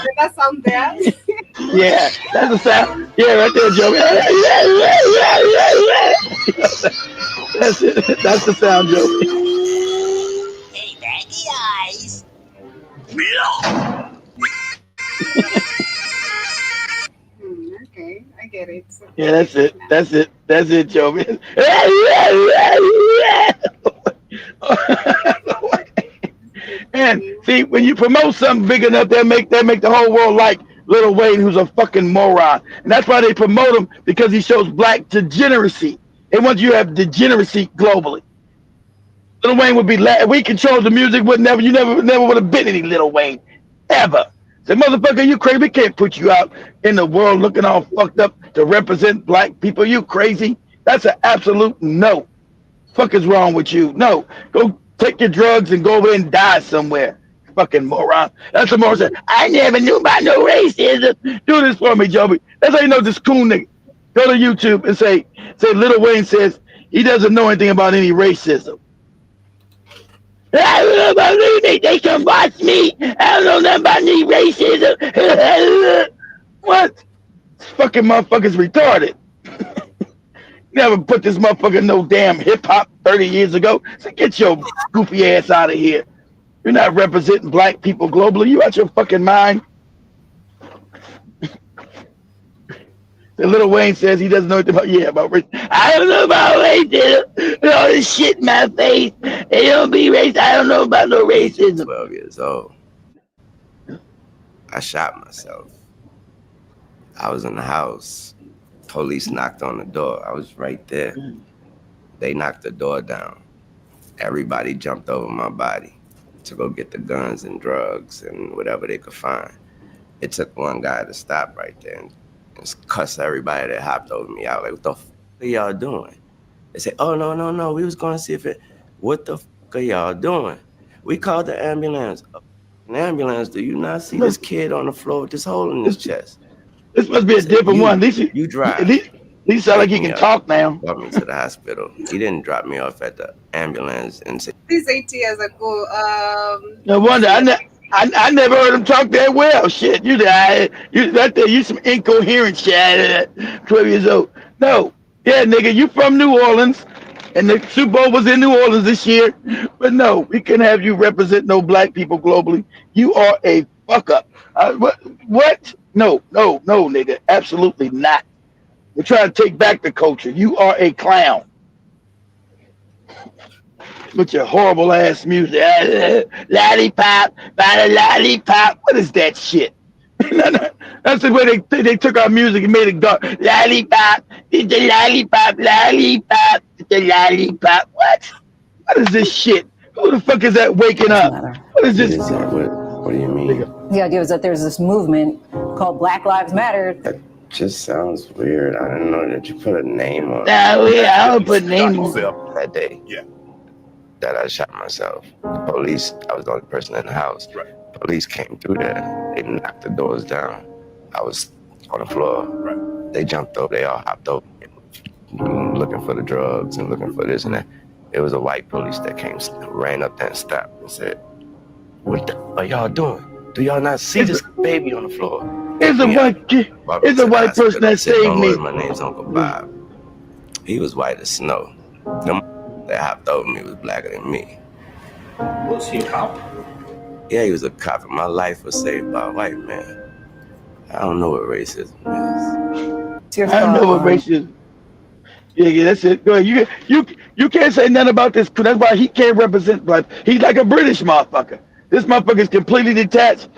did that sound there? Yeah, that's the sound. Yeah, right there, Joe. That's it. That's the sound, Joe. Hey, baggy eyes. Okay, I get it. Yeah, that's it. That's it, Joe. And see, when you promote something big enough, they make the whole world like Lil Wayne, who's a fucking moron. And that's why they promote him, because he shows black degeneracy. And once you have degeneracy globally, Lil Wayne would be if we controlled the music, you never would have been any Lil Wayne ever. Say, motherfucker, you crazy? We can't put you out in the world looking all fucked up to represent black people. You crazy? That's an absolute no. Fuck is wrong with you? No, go Take your drugs and go over and die somewhere. Fucking moron. That's a moron said, I never knew about no racism. Do this for me, Joby. That's how you know this cool nigga. Go to YouTube and say Lil Wayne says he doesn't know anything about any racism. I don't know about anything. They can watch me. I don't know nothing about any racism. What? This fucking motherfucker's retarded. Never put this motherfucker no damn hip hop 30 years ago. So get your goofy ass out of here. You're not representing black people globally. You out your fucking mind. The Lil Wayne says he doesn't know anything about race. I don't know about racism. All this shit in my face. They don't be racist. I don't know about no racism. 12 years old. I shot myself. I was in the house. Police knocked on the door. I was right there. They knocked the door down. Everybody jumped over my body to go get the guns and drugs and whatever they could find. It took one guy to stop right there and cuss everybody that hopped over me out. Like, what the fuck are y'all doing? They said, oh, no. We was going to see if it, what the fuck are y'all doing? We called the ambulance. An ambulance, do you not see this kid on the floor with this hole in his chest? This must be a different one. At least you drive. At least sound like he can talk now. Brought me to the hospital. He didn't drop me off at the ambulance and say, This 8 years ago. No wonder. I never heard him talk that well. Shit, you right there. You some incoherent shit. 12 years old. No, yeah, nigga, you from New Orleans, and the Super Bowl was in New Orleans this year. But no, we can't have you represent no black people globally. You are a fuck up. What? No, nigga, absolutely not. We're trying to take back the culture. You are a clown. With your horrible ass music. Lollipop, lollipop. What is that shit? That's the way they took our music and made it go. Lollipop, it's a lollipop, lollipop, it's a lollipop. What? What is this shit? Who the fuck is that waking up? What is this? What do you mean? The idea was that there's this movement called Black Lives Matter. That just sounds weird. I didn't know that you put a name on it. I don't put name on it. That day. Yeah. That I shot myself. Police, I was the only person in the house. Right. Police came through there. They knocked the doors down. I was on the floor. Right. They jumped over. They all hopped over, looking for the drugs and looking for this and that. It was a white police that came, ran up there and stopped and said, what the are y'all doing? Do y'all not see this baby on the floor? It's a white person that saved me. My name's Uncle Bob. He was white as snow. Them that hopped over me was blacker than me. Was he a cop? Yeah, he was a cop, and my life was saved by a white man. I don't know what racism is. I don't know what racism. Yeah, that's it. Go ahead. You can't say nothing about this. That's why he can't represent black. He's like a British motherfucker. This motherfucker is completely detached,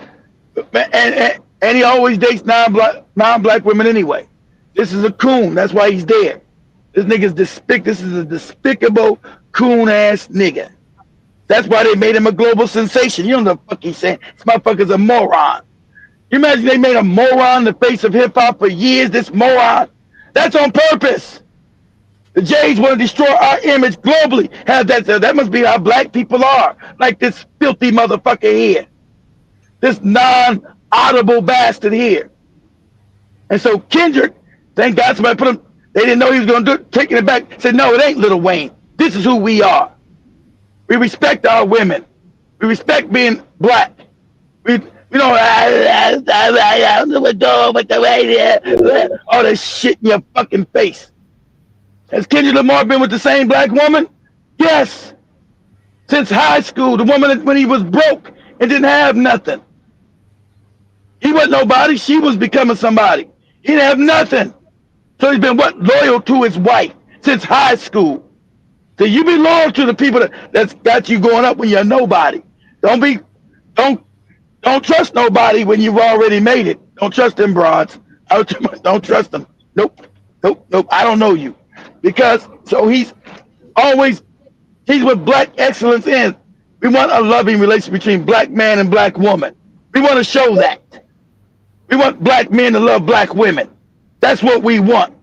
and he always dates non-black women anyway. This is a coon. That's why he's dead. This nigga's This is a despicable coon ass nigga. That's why they made him a global sensation. You don't know what the fuck he's saying. This motherfucker's a moron. You imagine they made a moron in the face of hip hop for years. This moron. That's on purpose. The Jays want to destroy our image globally. That must be how black people are. Like this filthy motherfucker here. This non-audible bastard here. And so Kendrick, thank God somebody put him, they didn't know he was going to do it, taking it back, said, no, it ain't Lil Wayne. This is who we are. We respect our women. We respect being black. We don't, I don't know what doing with the way all that shit in your fucking face. Has Kendrick Lamar been with the same black woman? Yes. Since high school, the woman when he was broke and didn't have nothing. He wasn't nobody. She was becoming somebody. He didn't have nothing. So he's been loyal to his wife since high school. So you be loyal to the people that's got you going up when you're nobody. Don't trust nobody when you've already made it. Don't trust them broads. Don't trust them. Nope. I don't know you. Because so he's what black excellence is. We want a loving relationship between black man and black woman. We want to show that. We want black men to love black women. That's what we want.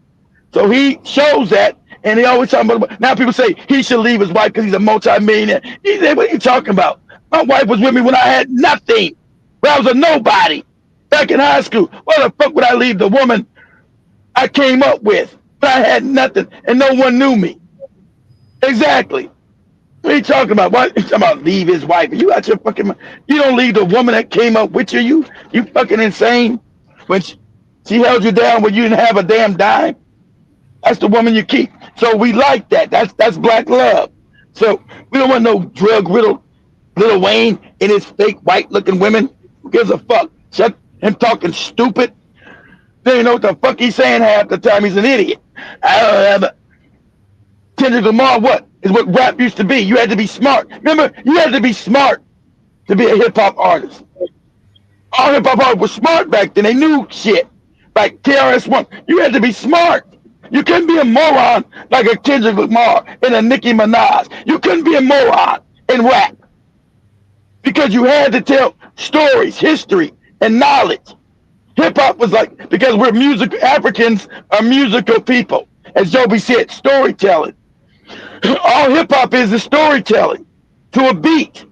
So he shows that, And they always talking about, now people say he should leave his wife because he's a multi-millionaire. He said, what are you talking about? My wife was with me when I had nothing, when I was a nobody back in high school. Why the fuck would I leave the woman I came up with when I had nothing and no one knew me? Exactly. What are you talking about? What? You talking about leave his wife? You out your fucking mind. You don't leave the woman that came up with you. You fucking insane. When she held you down when you didn't have a damn dime. That's the woman you keep. So we like that. That's black love. So we don't want no drug riddled Lil Wayne and his fake white looking women. Who gives a fuck? Shut him talking stupid. They don't know what the fuck he's saying half the time. He's an idiot. I don't have a Kendrick Lamar. What is what rap used to be? You had to be smart. Remember, you had to be smart to be a hip hop artist. All hip hop artists were smart back then. They knew shit. Like KRS-One, you had to be smart. You couldn't be a moron like a Kendrick Lamar and a Nicki Minaj. You couldn't be a moron in rap because you had to tell stories, history, and knowledge. Hip hop was like, because we're Africans are musical people. As Joby said, storytelling. All hip hop is storytelling to a beat.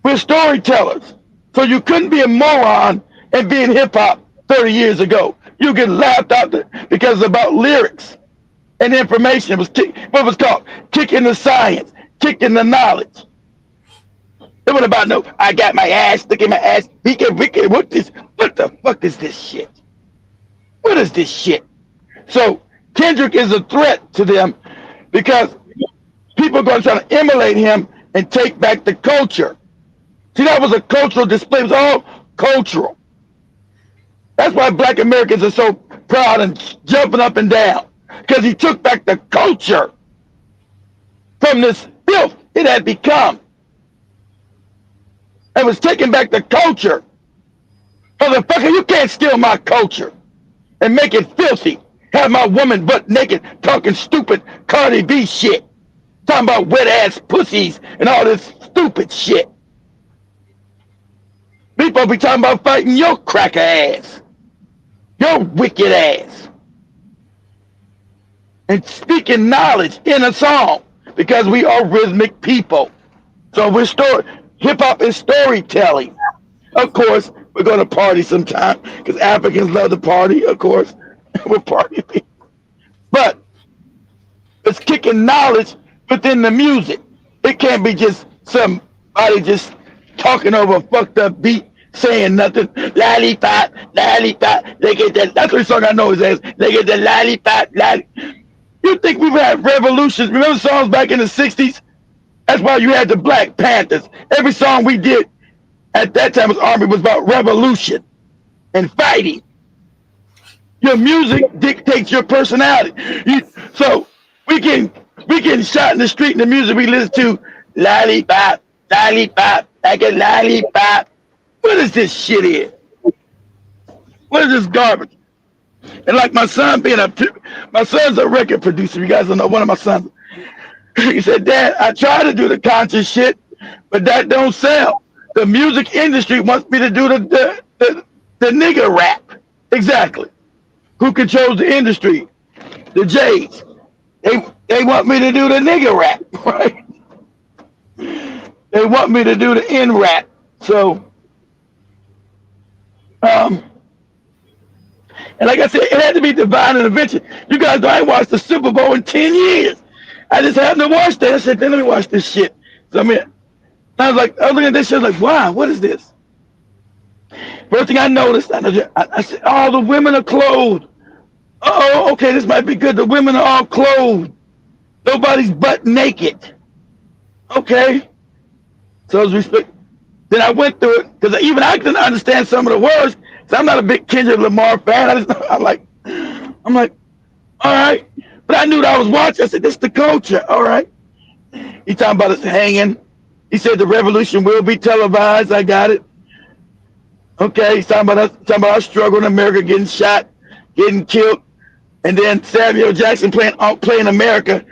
We're storytellers. So you couldn't be a moron and be in hip hop 30 years ago. You get laughed out because it's about lyrics and information. It was what was called kicking the science, kicking the knowledge. It wasn't about no, I got my ass, look at my ass, what the fuck is this shit? What is this shit? So Kendrick is a threat to them because people are going to try to emulate him and take back the culture. See, that was a cultural display. It was all cultural. That's why black Americans are so proud and jumping up and down, because he took back the culture from this filth it had become. It was taking back the culture. Motherfucker, you can't steal my culture and make it filthy. Have my woman butt naked talking stupid Cardi B shit. Talking about wet ass pussies and all this stupid shit. People be talking about fighting your cracker ass. Your wicked ass. And speaking knowledge in a song, because we are rhythmic people. So we're hip hop is storytelling. Of course, we're going to party sometime because Africans love to party, of course. We're party people. But it's kicking knowledge within the music. It can't be just somebody just talking over a fucked up beat, saying nothing. Lollipop, lollipop. They get that. That's the song I know his ass. They get the lollipop, lollipop. You think we've had revolutions? Remember songs back in the 60s? That's why you had the Black Panthers. Every song we did at that time was Army was about revolution and fighting. Your music dictates your personality. So we getting shot in the street and the music we listen to, lollipop, lollipop, like a lollipop. What is this shit here? What is this garbage? And like my son my son's a record producer. You guys don't know one of my sons. He said, Dad, I try to do the conscious shit, but that don't sell. The music industry wants me to do the nigga rap. Exactly. Who controls the industry? The Jays. They want me to do the nigga rap, right? They want me to do the N rap. So, and like I said, it had to be divine intervention. You guys know I ain't watched the Super Bowl in 10 years. I just happened to watch that. I said, then let me watch this shit. So I was looking at this shit like, wow, what is this? First thing I noticed, I said, oh, the women are clothed. Oh, okay, this might be good. The women are all clothed. Nobody's butt naked. Okay. So as respect. Then I went through it because even I couldn't understand some of the words. So I'm not a big Kendrick Lamar fan. I'm like, all right. But I knew that I was watching. I said, this is the culture. All right. He talking about us hanging. He said the revolution will be televised. I got it. Okay. He's talking about our struggle in America, getting shot, getting killed. And then Samuel Jackson playing America.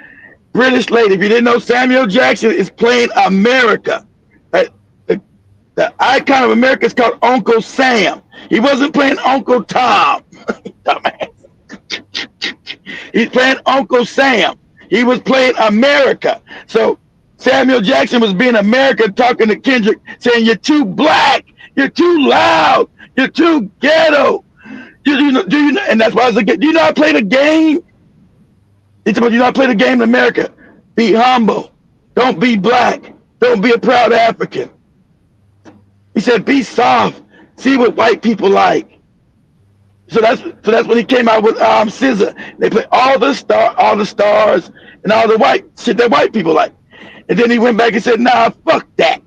British lady. If you didn't know, Samuel Jackson is playing America. Right? The icon of America is called Uncle Sam. He wasn't playing Uncle Tom. Dumbass. He's playing Uncle Sam. He was playing America. So Samuel Jackson was being America, talking to Kendrick, saying, "You're too black. You're too loud. You're too ghetto." Do you know? And that's why I was like, "Do you know I played a game?" He said, "Do you know I played a game in America? Be humble. Don't be black. Don't be a proud African." He said, "Be soft. See what white people like." So that's when he came out with Scissor. They play all the stars, and all the white shit that white people like. And then he went back and said, "Nah, fuck that.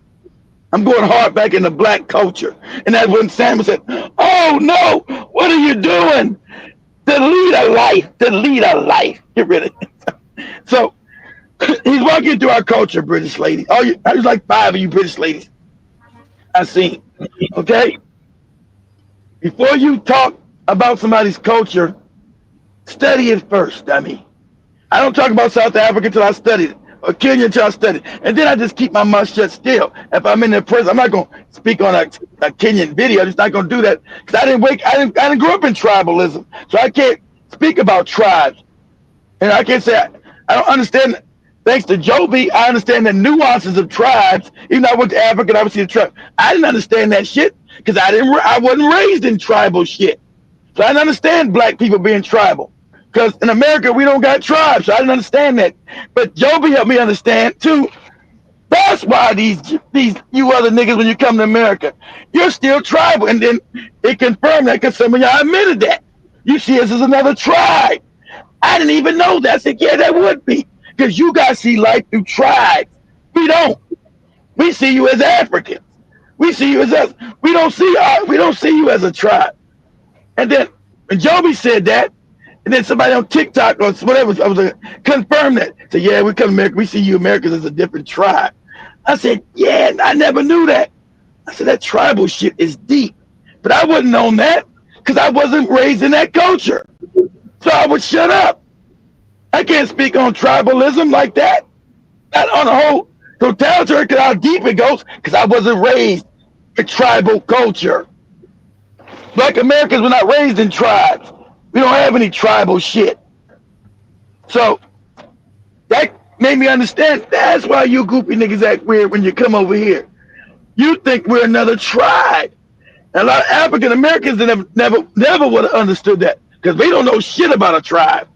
I'm going hard back into black culture." And that's when Samuel said, "Oh no, what are you doing? Delete a life. Delete a life. Get rid of it." So he's walking through our culture, British lady. There's like 5 of you British ladies I've seen. Okay? Before you talk about somebody's culture, study it first. I don't talk about South Africa until I studied it, or Kenya until I studied it. And then I just keep my mouth shut still. If I'm in the prison, I'm not going to speak on a Kenyan video. I'm just not going to do that because I didn't grow up in tribalism. So I can't speak about tribes. And I can't say I don't understand. Thanks to Joby, I understand the nuances of tribes. Even though I went to Africa and I would see the tribe. I didn't understand that shit because I wasn't raised in tribal shit. So I didn't understand black people being tribal. Because in America, we don't got tribes. So I didn't understand that. But Joby helped me understand, too. That's why these you other niggas, when you come to America, you're still tribal. And then it confirmed that because some of y'all admitted that. You see us as another tribe. I didn't even know that. I said, yeah, that would be. Because you guys see life through tribes. We don't. We see you as Africans. We see you as us. We don't see you as a tribe. And then when Joby said that, and then somebody on TikTok or whatever I was confirmed that. So yeah, we come to America, we see you Americans as a different tribe. I said, yeah, I never knew that. I said that tribal shit is deep. But I wouldn't known that because I wasn't raised in that culture. So I would shut up. I can't speak on tribalism like that. Not on a whole totalitarian, because how deep it goes, because I wasn't raised in tribal culture. Black Americans were not raised in tribes. We don't have any tribal shit. So that made me understand that's why you goofy niggas act weird when you come over here. You think we're another tribe. And a lot of African Americans never would have understood that because we don't know shit about a tribe.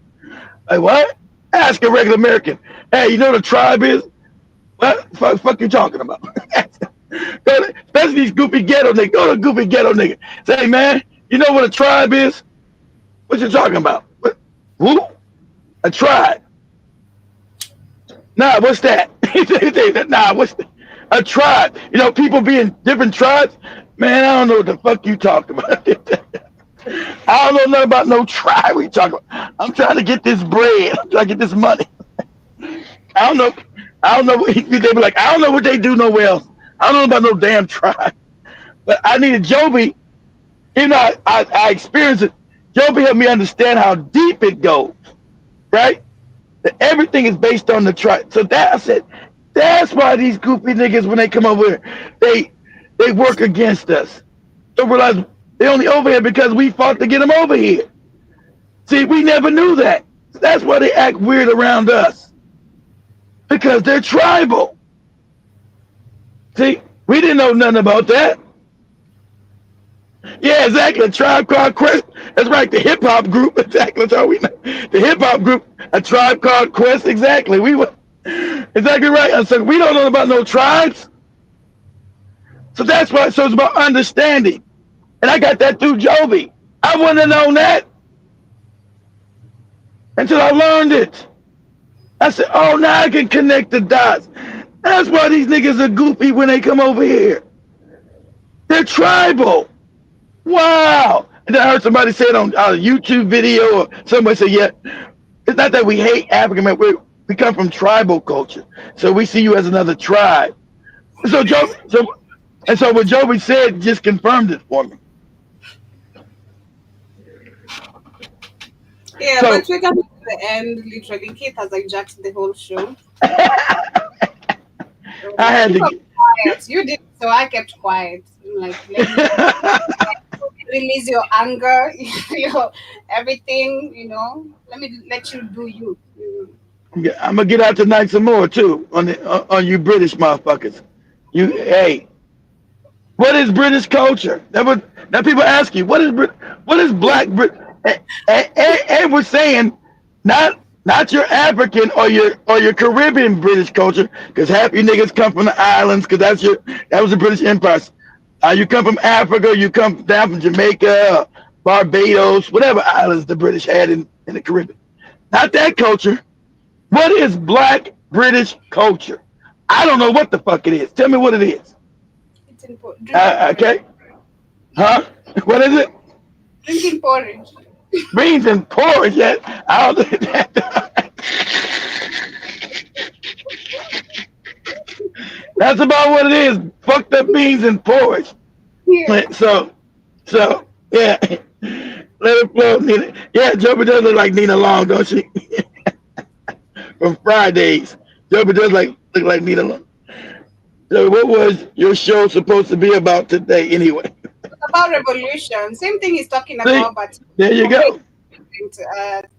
Like what? Ask a regular American. Hey, you know what a tribe is? What the fuck you talking about? Especially these goofy ghetto niggas. Go to goofy ghetto nigga. Say, hey, man, you know what a tribe is? What you talking about? What? Who? A tribe. Nah, what's that? Nah, what's that? A tribe. You know, people being different tribes. Man, I don't know what the fuck you talking about. I don't know nothing about no tribe we talking about. I'm trying to get this bread. I'm trying to get this money. I don't know. They be like, I don't know what they do nowhere else. I don't know about no damn tribe. But I needed Joby. You know, I experienced it. Joby helped me understand how deep it goes. Right? That everything is based on the tribe. So that I said, that's why these goofy niggas, when they come over here, they work against us. So realize they only over here because we fought to get them over here. See, we never knew that. That's why they act weird around us. Because they're tribal. See, we didn't know nothing about that. Yeah, exactly. A Tribe Called Quest. That's right. The hip hop group. Exactly. That's all we know. The hip hop group. A Tribe Called Quest. Exactly. We were exactly right. I said we don't know about no tribes. So that's why. So it's about understanding. And I got that through Joby. I wouldn't have known that until I learned it. I said, oh, now I can connect the dots. That's why these niggas are goofy when they come over here. They're tribal. Wow. And then I heard somebody say it on a YouTube video, or somebody say, yeah, it's not that we hate African men. We come from tribal culture. So we see you as another tribe. So what Joby said just confirmed it for me. Yeah, so, but we're coming to the end, literally. Keith has hijacked the whole show. So I had to quiet. You did, so I kept quiet. I'm like, let me release your anger, your everything. Let me let you do you. I'm gonna get out tonight some more too on you British motherfuckers. Hey, what is British culture? Now people ask you what is black Brit, and we're saying not your African or your Caribbean British culture, because half you niggas come from the islands, because that was the British Empire. You come from Africa, you come down from Jamaica, Barbados, whatever islands the British had in the Caribbean. Not that culture. What is black British culture? I don't know what the fuck it is. Tell me what it is. It's important. Drinking porridge. Okay. Huh? What is it? Drinking porridge. Beans and porridge. Yeah. I don't think that. That's about what it is. Fucked up beans and porridge. Yeah. So yeah. Let it flow, Nina. Yeah, Joby does look like Nina Long, don't she? From Fridays. Joby does look like Nina Long. So what was your show supposed to be about today anyway? About revolution. Same thing he's talking See? about, but There you go.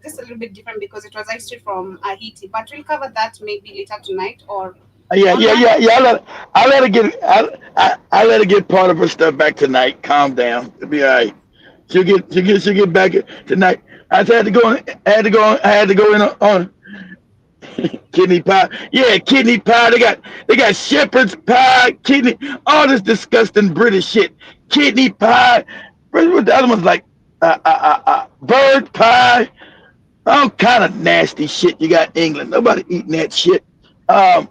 just a little bit different because it was actually from Haiti. But we'll cover that maybe later tonight or Yeah. I let her get part of her stuff back tonight. Calm down. It'll be all right. She'll get back tonight. I had to go in on kidney pie. Yeah, kidney pie. They got shepherd's pie, kidney, all this disgusting British shit. Kidney pie. What the other one's like? Bird pie. All kind of nasty shit you got in England. Nobody eating that shit. It's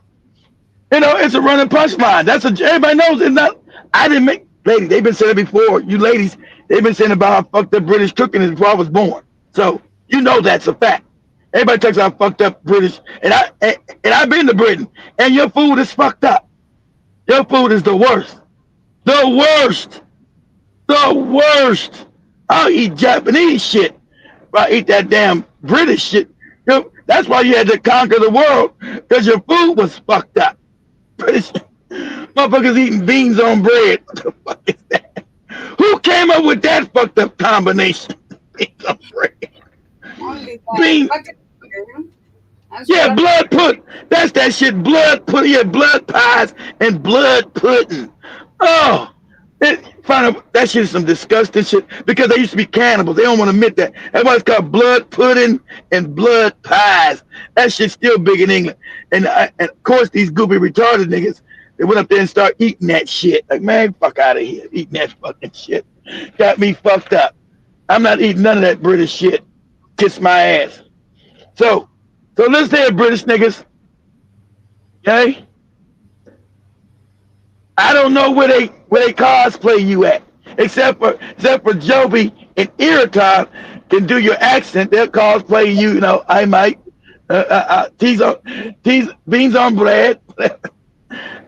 a running punchline. Everybody knows. It's not. I didn't make. Ladies, they've been saying it before. You ladies, they've been saying about how fucked up British cooking is before I was born. So you know that's a fact. Everybody talks about fucked up British, and I've been to Britain, and your food is fucked up. Your food is the worst. The worst. The worst. I'll eat Japanese shit. I'll eat that damn British shit. That's why you had to conquer the world, because your food was fucked up. British motherfuckers eating beans on bread. What the fuck is that? Who came up with that fucked up combination? Beans on bread. only Beans. that. Yeah, blood pudding. That's that shit. Blood pudding. Yeah, blood pies and blood pudding. Oh, that shit is some disgusting shit because they used to be cannibals. They don't want to admit that. That's why it's called blood pudding and blood pies. That shit's still big in England. And of course, these goopy retarded niggas, they went up there and started eating that shit. Like, man, fuck out of here. Eating that fucking shit. Got me fucked up. I'm not eating none of that British shit. Kiss my ass. So listen there, British niggas. Okay? I don't know where they cosplay you at, except for Joby and Iriton can do your accent. They'll cosplay you. I might tease beans on bread.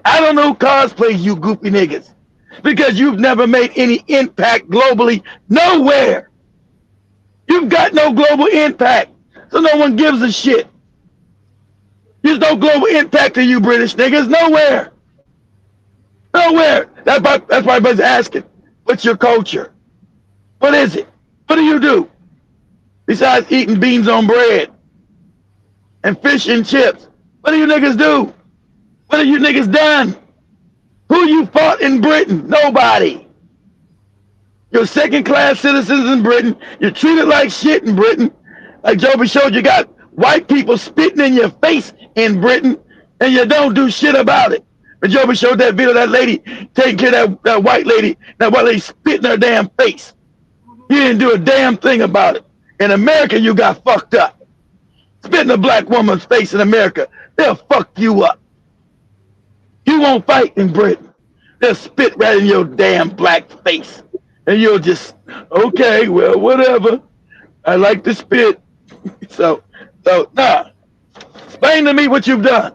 I don't know who cosplays you, goofy niggas, because you've never made any impact globally. Nowhere. You've got no global impact, so no one gives a shit. There's no global impact to you, British niggas. Nowhere. Nowhere. That's why everybody's asking, what's your culture? What is it? What do you do? Besides eating beans on bread and fish and chips, what do you niggas do? What have you niggas done? Who you fought in Britain? Nobody. You're second-class citizens in Britain. You're treated like shit in Britain. Like Joby showed, you got white people spitting in your face in Britain, and you don't do shit about it. But Joby showed that video of that lady taking care of that white lady spit in her damn face. You didn't do a damn thing about it. In America, you got fucked up. Spit in a black woman's face in America, they'll fuck you up. You won't fight in Britain. They'll spit right in your damn black face. And you'll just, okay, well, whatever. I like to spit. So, nah. Explain to me what you've done.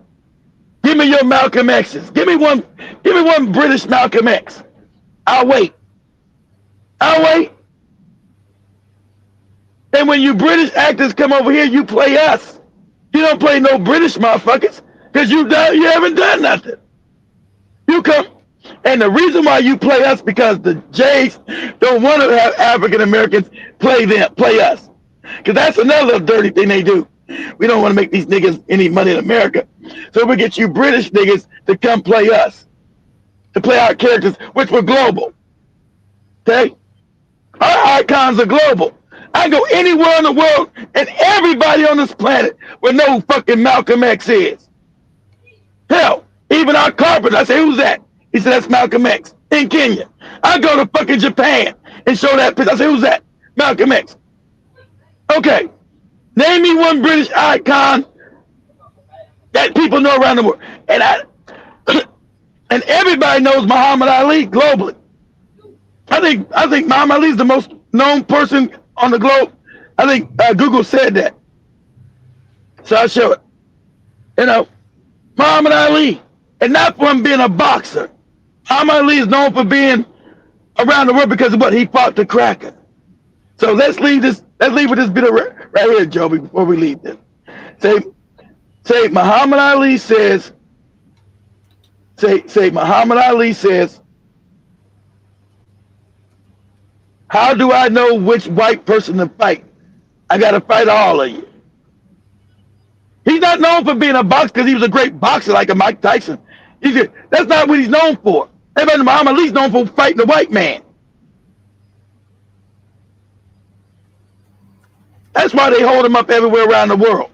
Give me your Malcolm X's. Give me one British Malcolm X. I'll wait. And when you British actors come over here, you play us. You don't play no British motherfuckers, because you haven't done nothing. You come, And the reason why you play us because the Jays don't want to have African Americans play us. Because that's another dirty thing they do. We don't want to make these niggas any money in America. So we get you British niggas to come play us. To play our characters, which were global. Okay? Our icons are global. I go anywhere in the world and everybody on this planet will know who fucking Malcolm X is. Hell, even our carpenter, I say, who's that? He said, that's Malcolm X in Kenya. I go to fucking Japan and show that picture. I say, who's that? Malcolm X. Okay, name me one British icon that people know around the world. And and everybody knows Muhammad Ali globally. I think Muhammad Ali is the most known person on the globe. I think Google said that. So I'll show it. You know, Muhammad Ali, and not from being a boxer. Muhammad Ali is known for being around the world because of what he fought the cracker. So let's leave with this bit of right here, Joby, before we leave this. Say Muhammad Ali says. Say Muhammad Ali says. How do I know which white person to fight? I gotta fight all of you. He's not known for being a boxer because he was a great boxer like a Mike Tyson. That's not what he's known for. Everybody, Muhammad Ali's known for fighting the white man. That's why they hold him up everywhere around the world.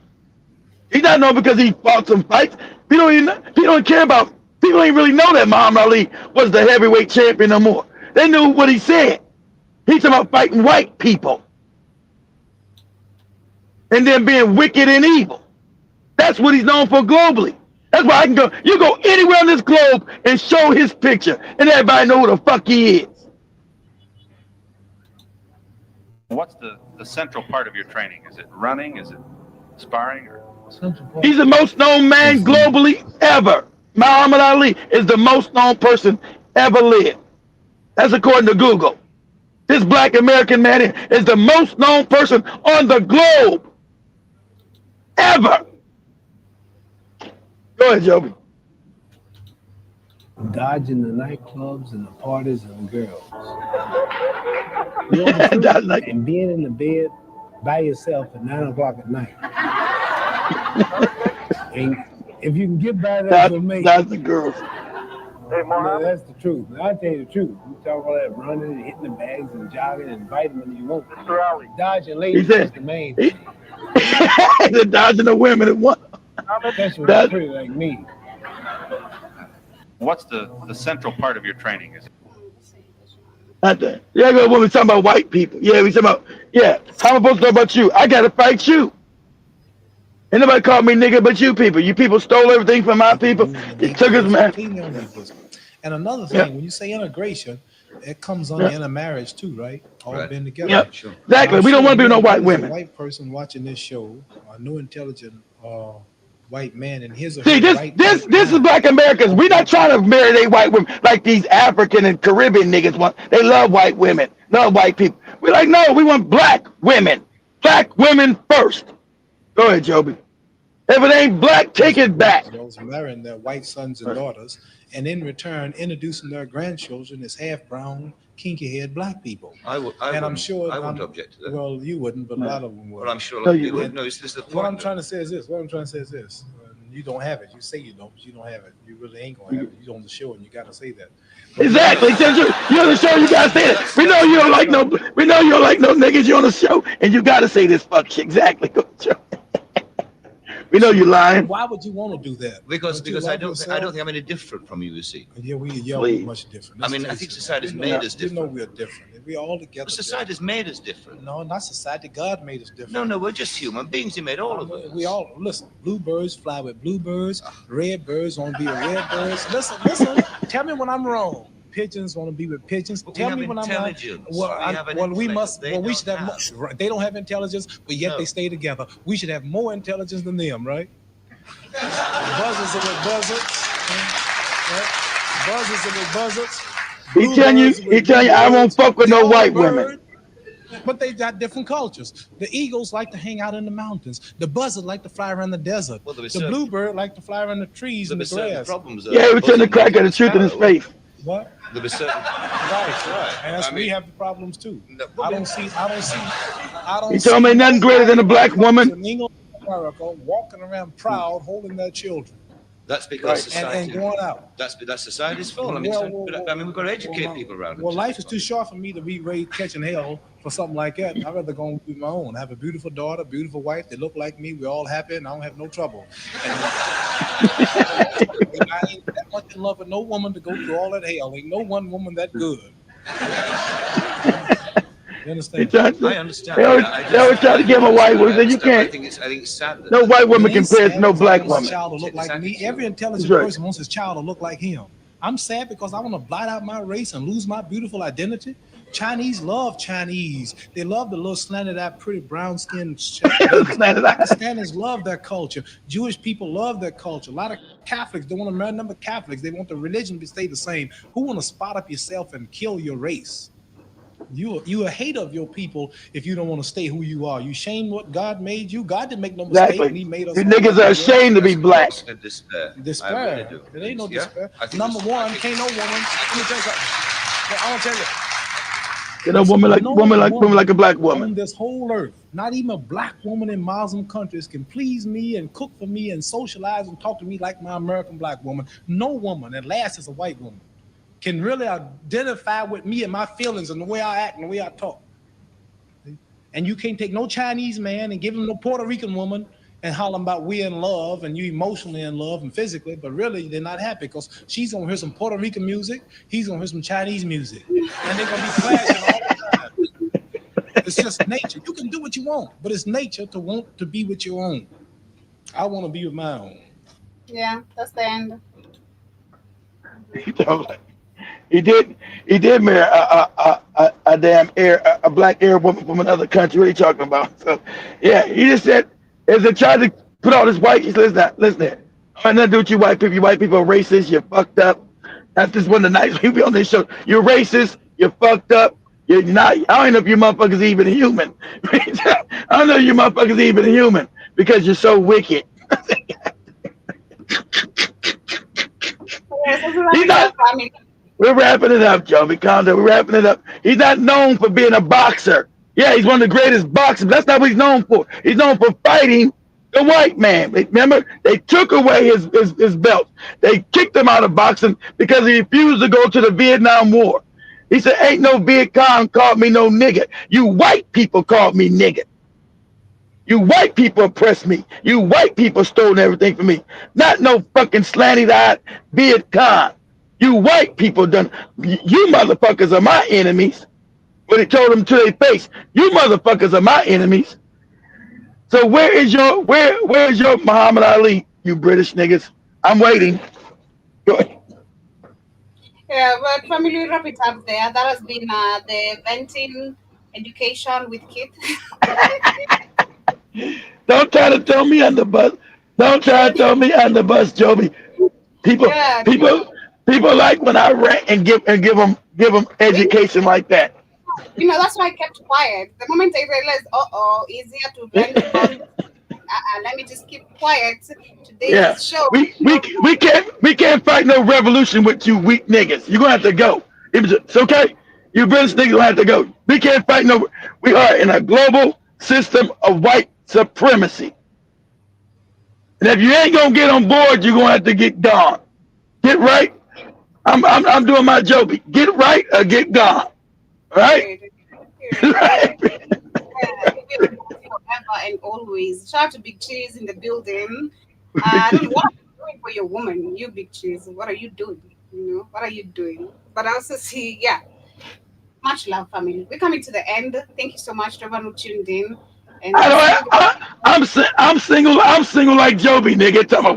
He's not known because he fought some fights. People don't care about. People ain't really know that Muhammad Ali was the heavyweight champion no more. They knew what he said. He's talking about fighting white people and then being wicked and evil. That's what he's known for globally. That's why I can go. You go anywhere on this globe and show his picture, and everybody know who the fuck he is. What's the central part of your training? Is it running? Is it sparring? Or he's the most known man globally ever. Muhammad Ali is the most known person ever lived. That's according to Google. This black American man is the most known person on the globe ever. Go ahead, Joby. Dodging the nightclubs and the parties and the girls. And being in the bed by yourself at 9 o'clock at night. And if you can get by that for me. That's the girls. No, that's the truth. I'll tell you the truth. You talk about that running and hitting the bags and jogging and vitamin you want. Dodging ladies is the main thing. They're dodging the women at one. That's pretty like me. What's the central part of your training? Is it? Not that. Yeah, when we talking about white people. Yeah, we talking about, how am I supposed to know about you? I gotta fight you. Ain't nobody called me nigga but you people. You people stole everything from my people. It took us, man. And another thing, when you say integration, it comes on intermarriage too, right? All been together. Yep. Sure. Exactly. We don't want to be no white women. A white person watching this show, a new intelligent white man, and his this is black Americans. We're not trying to marry they white women like these African and Caribbean niggas want. They love white women, love white people. We're like, no, we want black women. Black women first. Go ahead, Joby. If it ain't black, take it back. Those marrying their white sons and daughters, and in return, introducing their grandchildren as half brown, kinky-haired black people. I wouldn't object to that. Well, you wouldn't, but a lot of them would. Well, I'm sure a lot of people would. No, this is the point. What I'm trying to say is this. You don't have it. You say you don't, but you don't have it. You really ain't gonna have it. You on the show, and you gotta say that. Exactly. You're on the show. You gotta say that. We know you don't like no. We know you don't like no niggas. You're on the show, and you gotta say this fuck shit. Exactly. Go show. We know you're lying. Why would you want to do that? Because I don't think I'm any different from you. You see. Yeah, we're much different. I mean, I think society's made us different. You know we're different. We're all together. Society's made us different. No, not society. God made us different. No, we're just human beings. He made all of us. We all listen. Bluebirds fly with bluebirds. Red birds want to be with red birds. Listen. Tell me when I'm wrong. Pigeons want to be with pigeons. Tell me when I'm wrong. We should have more. They don't have intelligence, but yet they stay together. We should have more intelligence than them, right? Buzzards are with buzzards. Right? Buzzards are with buzzards. He tell you, I won't fuck with no white women. But they got different cultures. The eagles like to hang out in the mountains. The buzzard like to fly around the desert. The bluebird like to fly around the trees and the grass. He was trying to crack at the truth in his face. What? There'll be certain. Right. And that's, we have the problems too. I don't see. You told me nothing greater than a black woman. In England, America, walking around proud, holding their children. That's because society and going out. That's society's fault. I mean, we've got to educate people around. Well, life is too short for me to be raised catching hell for something like that. I'd rather go and do my own. I have a beautiful daughter, beautiful wife. They look like me. We're all happy, and I don't have no trouble. And I ain't that much in love with no woman to go through all that hell. Ain't no one woman that good. You understand? I understand. They always try to give a white woman. You can't. I think it's sad that no white woman compares to no black woman. Child to look like me. Every intelligent person wants his child to look like him. I'm sad because I want to blot out my race and lose my beautiful identity. Chinese love Chinese. They love the little slanted-eyed, pretty brown-skinned Pakistanis love their culture. Jewish people love their culture. A lot of Catholics don't want to marry number Catholics. They want the religion to stay the same. Who want to spot up yourself and kill your race? You a hater of your people if you don't want to stay who you are. You shame what God made you. God didn't make no mistake when He made us. You niggas are ashamed to be black. Despair. It ain't no despair. Number one, can't no woman. Let me tell you something. I want to tell you. No woman like a black woman. On this whole earth, not even a black woman in Muslim countries can please me and cook for me and socialize and talk to me like my American black woman. No woman, at last, is a white woman, can really identify with me and my feelings and the way I act and the way I talk. And you can't take no Chinese man and give him no Puerto Rican woman and holler about we're in love and you emotionally in love and physically, but really they're not happy because she's gonna hear some Puerto Rican music, he's gonna hear some Chinese music, and they're gonna be clashing all the time. It's just nature. You can do what you want, but it's nature to want to be with your own. I want to be with my own. Yeah, that's the end. He did marry a damn a black Arab woman from another country. What are you talking about? So yeah, he just said as they tried to put all this white, he says listen here. I nothing to do with you white people. You white people are racist, you're fucked up. That's just one of the nice people on this show. You're racist, you're fucked up, you're not. I don't know if you motherfuckers even human. I don't know if you motherfuckers even human because you're so wicked. He's not. We're wrapping it up, Joey. Calm down. We're wrapping it up. He's not known for being a boxer. Yeah, he's one of the greatest boxers. That's not what he's known for. He's known for fighting the white man. Remember, they took away his belt. They kicked him out of boxing because he refused to go to the Vietnam War. He said, ain't no Viet Cong called me no nigga. You white people called me nigga. You white people oppressed me. You white people stole everything from me. Not no fucking slanty-eyed Viet Cong. You white people done. You motherfuckers are my enemies. But he told them to their face, you motherfuckers are my enemies. So where is your Muhammad Ali, you British niggas? I'm waiting. Go ahead. Yeah, but family, we wrap it up there. That has been the venting education with Kit. Don't try to throw me on the bus. Don't try to throw me on the bus, Joby. People like when I rant and give them education like that. You know, that's why I kept quiet. The moment I realized, easier to vent. Let me just keep quiet. Today's show. We can't fight no revolution with you weak niggas. You're gonna have to go. It's okay. You British niggas gonna have to go. We can't fight no. We are in a global system of white supremacy. And if you ain't gonna get on board, you're gonna have to get gone. Get right. I'm doing my job. Get right or get gone. Right? Right. Forever and always. Shout out to Big Cheese in the building. What are you doing for your woman? You Big Cheese. What are you doing? You know, what are you doing? But I also see, much love, family. We're coming to the end. Thank you so much to everyone who tuned in. And I'm single. I'm single like Joby, nigga. Tell me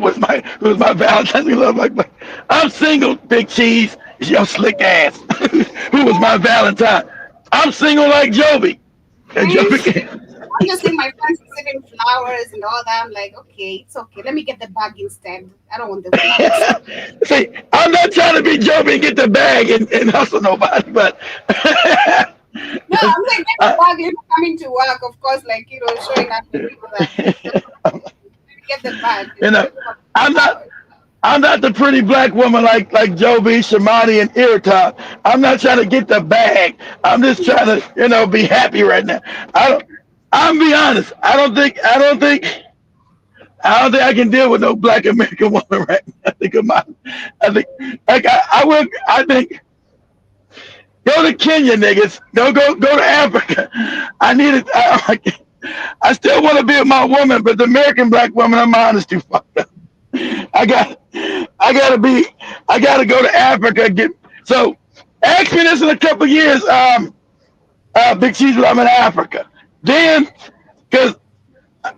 who's my Valentine's love like. I'm single, Big Cheese. Your slick ass. Who was my Valentine? I'm single like Joby. I'm just seeing my friends receiving flowers and all that. I'm like, okay, it's okay. Let me get the bag instead. I don't want the flowers. See, I'm not trying to be Joby and get the bag and hustle nobody, but. No, I'm saying get the bag. You're coming to work, of course, like, you know, showing up to people that get the bag. You know, I'm I'm not the pretty black woman like Joby, Shamani, and Irritab. I'm not trying to get the bag. I'm just trying to, be happy right now. I'm be honest. I don't think I can deal with no black American woman right now. I think I think go to Kenya, niggas. Go to Africa. I still want to be with my woman, but the American black woman of mine is too fucked up. I gotta go to Africa. So ask me this in a couple of years, Big Cheese, when I'm in Africa. Then, because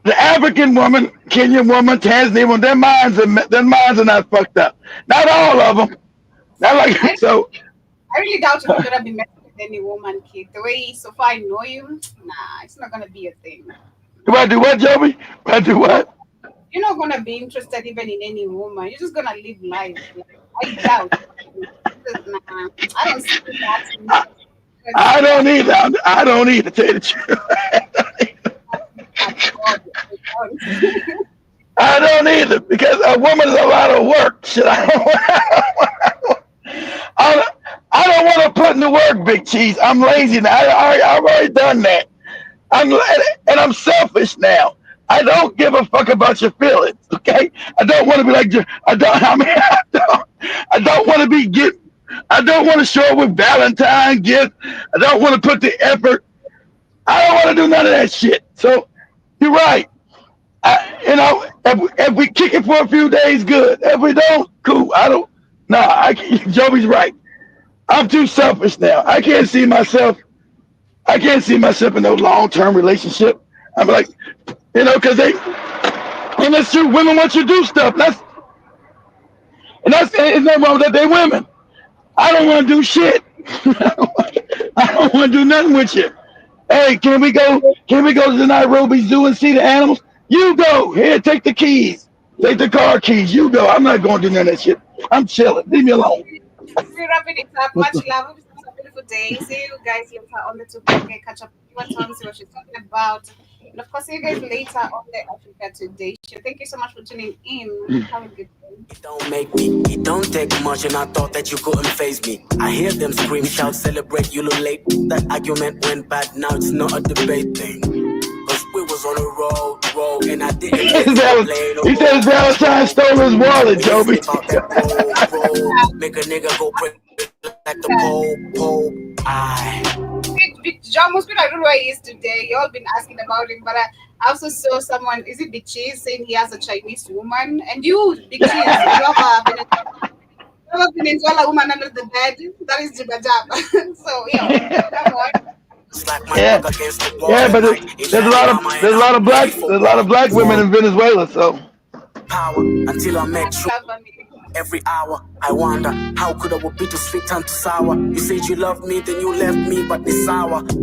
the African woman, Kenyan woman, Tanzanian woman, their minds are not fucked up. Not all of them. Not like so. I really doubt if you're gonna be messing with any woman, kid. The way so far I know you, nah, it's not gonna be a thing. Do I do what, Joby? I do what? You're not gonna be interested even in any woman. You're just gonna live life. I doubt. Nah, I don't see that. I don't either. I don't either. Tell you the truth. I don't either, because a woman is a lot of work. Shit, I don't want to put in the work, Big Cheese. I'm lazy now. I've already done that. I'm selfish now. I don't give a fuck about your feelings. Okay, I don't want to be like I don't want to be I don't want to show up with Valentine gifts. I don't want to put the effort. I don't want to do none of that shit. So you're right. If we kick it for a few days, good. If we don't, cool. Joey's right. I'm too selfish now. I can't see myself in no long-term relationship. I'm like, because and that's true. Women want you to do stuff. It's nothing wrong with that. They're women. I don't want to do shit. I don't want to do nothing with you. Hey, can we go to the Nairobi Zoo and see the animals? You go. Here, take the keys. Take the car keys. You go. I'm not going to do none of that shit. I'm chilling. Leave me alone. We're wrapping it up. Much love. It's a beautiful day. See you guys later on the 2.0. Catch up with Tom, see what she's talking about. And of course, see you guys later on the Africa Today show. Thank you so much for tuning in. Have a good day. It don't take much, and I thought that you couldn't face me. I hear them scream, shout, celebrate, you look late. That argument went bad, now it's not a debate thing. Cause we was on a road, and I didn't He said Valentine stole his wallet, Joby. Make a nigga go break like the pole. John Muspin, I don't know where he is today. You all been asking about him, but I also saw someone, is it Big Cheese, saying he has a Chinese woman? And you, Big Cheese, you have a Venezuela woman under the bed. That is Jibba Jab. So, come on. Yeah, but there's a lot of black women in Venezuela, so. Power until I met you. Every hour I wonder, how could I be too sweet and too sour? You said you loved me, then you left me, but this hour